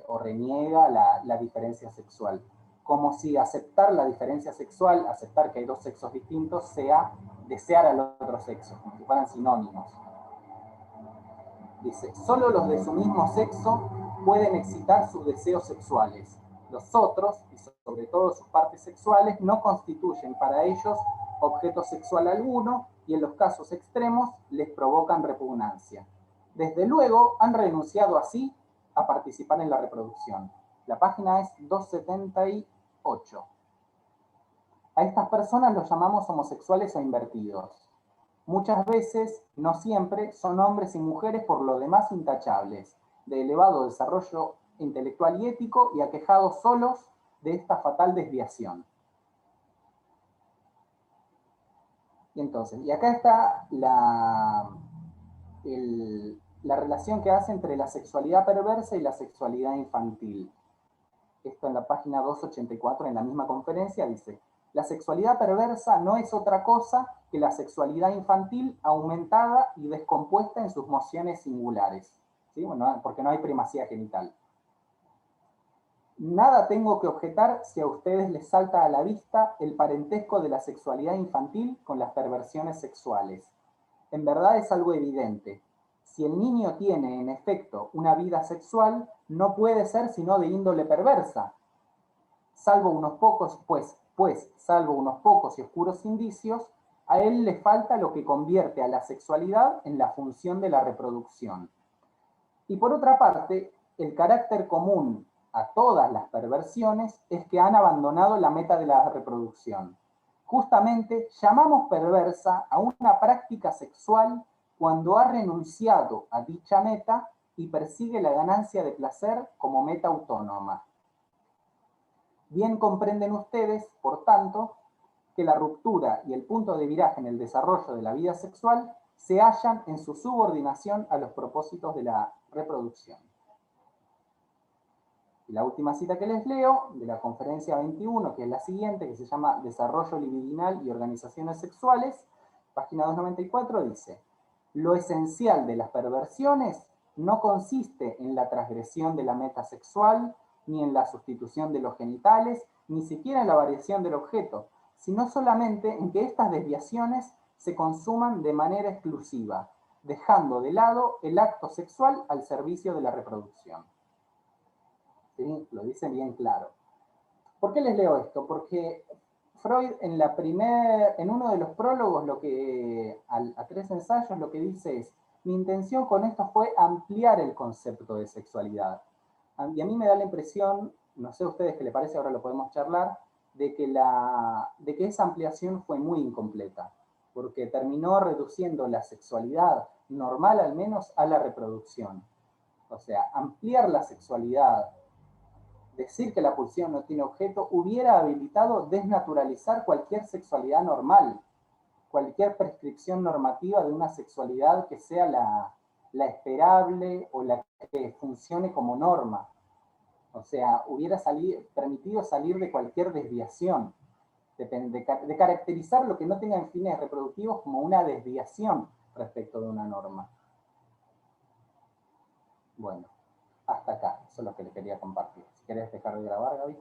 o reniega la diferencia sexual. Como si aceptar la diferencia sexual, aceptar que hay dos sexos distintos, sea desear al otro sexo, como si fueran sinónimos. Dice, solo los de su mismo sexo pueden excitar sus deseos sexuales. Los otros, y sobre todo sus partes sexuales, no constituyen para ellos objeto sexual alguno y en los casos extremos les provocan repugnancia. Desde luego han renunciado así a participar en la reproducción. La página es 278. A estas personas los llamamos homosexuales o invertidos. Muchas veces, no siempre, son hombres y mujeres por lo demás intachables, de elevado desarrollo intelectual y ético y aquejados solos de esta fatal desviación. Y entonces, y acá está la relación que hace entre la sexualidad perversa y la sexualidad infantil. Esto en la página 284, en la misma conferencia, dice: la sexualidad perversa no es otra cosa que la sexualidad infantil aumentada y descompuesta en sus mociones singulares. ¿Sí? Bueno, porque no hay primacía genital. Nada tengo que objetar si a ustedes les salta a la vista el parentesco de la sexualidad infantil con las perversiones sexuales. En verdad es algo evidente. Si el niño tiene, en efecto, una vida sexual, no puede ser sino de índole perversa, salvo unos pocos, salvo unos pocos y oscuros indicios, a él le falta lo que convierte a la sexualidad en la función de la reproducción. Y por otra parte, el carácter común a todas las perversiones es que han abandonado la meta de la reproducción. Justamente llamamos perversa a una práctica sexual cuando ha renunciado a dicha meta y persigue la ganancia de placer como meta autónoma. Bien comprenden ustedes, por tanto, que la ruptura y el punto de viraje en el desarrollo de la vida sexual se hallan en su subordinación a los propósitos de la reproducción. Y la última cita que les leo, de la conferencia 21, que es la siguiente, que se llama Desarrollo libidinal y organizaciones sexuales, página 294, dice: lo esencial de las perversiones no consiste en la transgresión de la meta sexual, ni en la sustitución de los genitales, ni siquiera en la variación del objeto, sino solamente en que estas desviaciones se consuman de manera exclusiva, dejando de lado el acto sexual al servicio de la reproducción. ¿Sí? Lo dice bien claro. ¿Por qué les leo esto? Porque Freud en uno de los prólogos, a 3 ensayos, lo que dice es: mi intención con esto fue ampliar el concepto de sexualidad. Y a mí me da la impresión, no sé a ustedes qué les parece, ahora lo podemos charlar, de que esa ampliación fue muy incompleta, porque terminó reduciendo la sexualidad normal al menos a la reproducción. O sea, ampliar la sexualidad, decir que la pulsión no tiene objeto, hubiera habilitado desnaturalizar cualquier sexualidad normal, cualquier prescripción normativa de una sexualidad que sea la esperable o la que funcione como norma. O sea, hubiera permitido salir de cualquier desviación, de caracterizar lo que no tenga fines reproductivos como una desviación respecto de una norma. Bueno, hasta acá, eso es lo que les quería compartir. Si querés dejar de grabar, Gaby.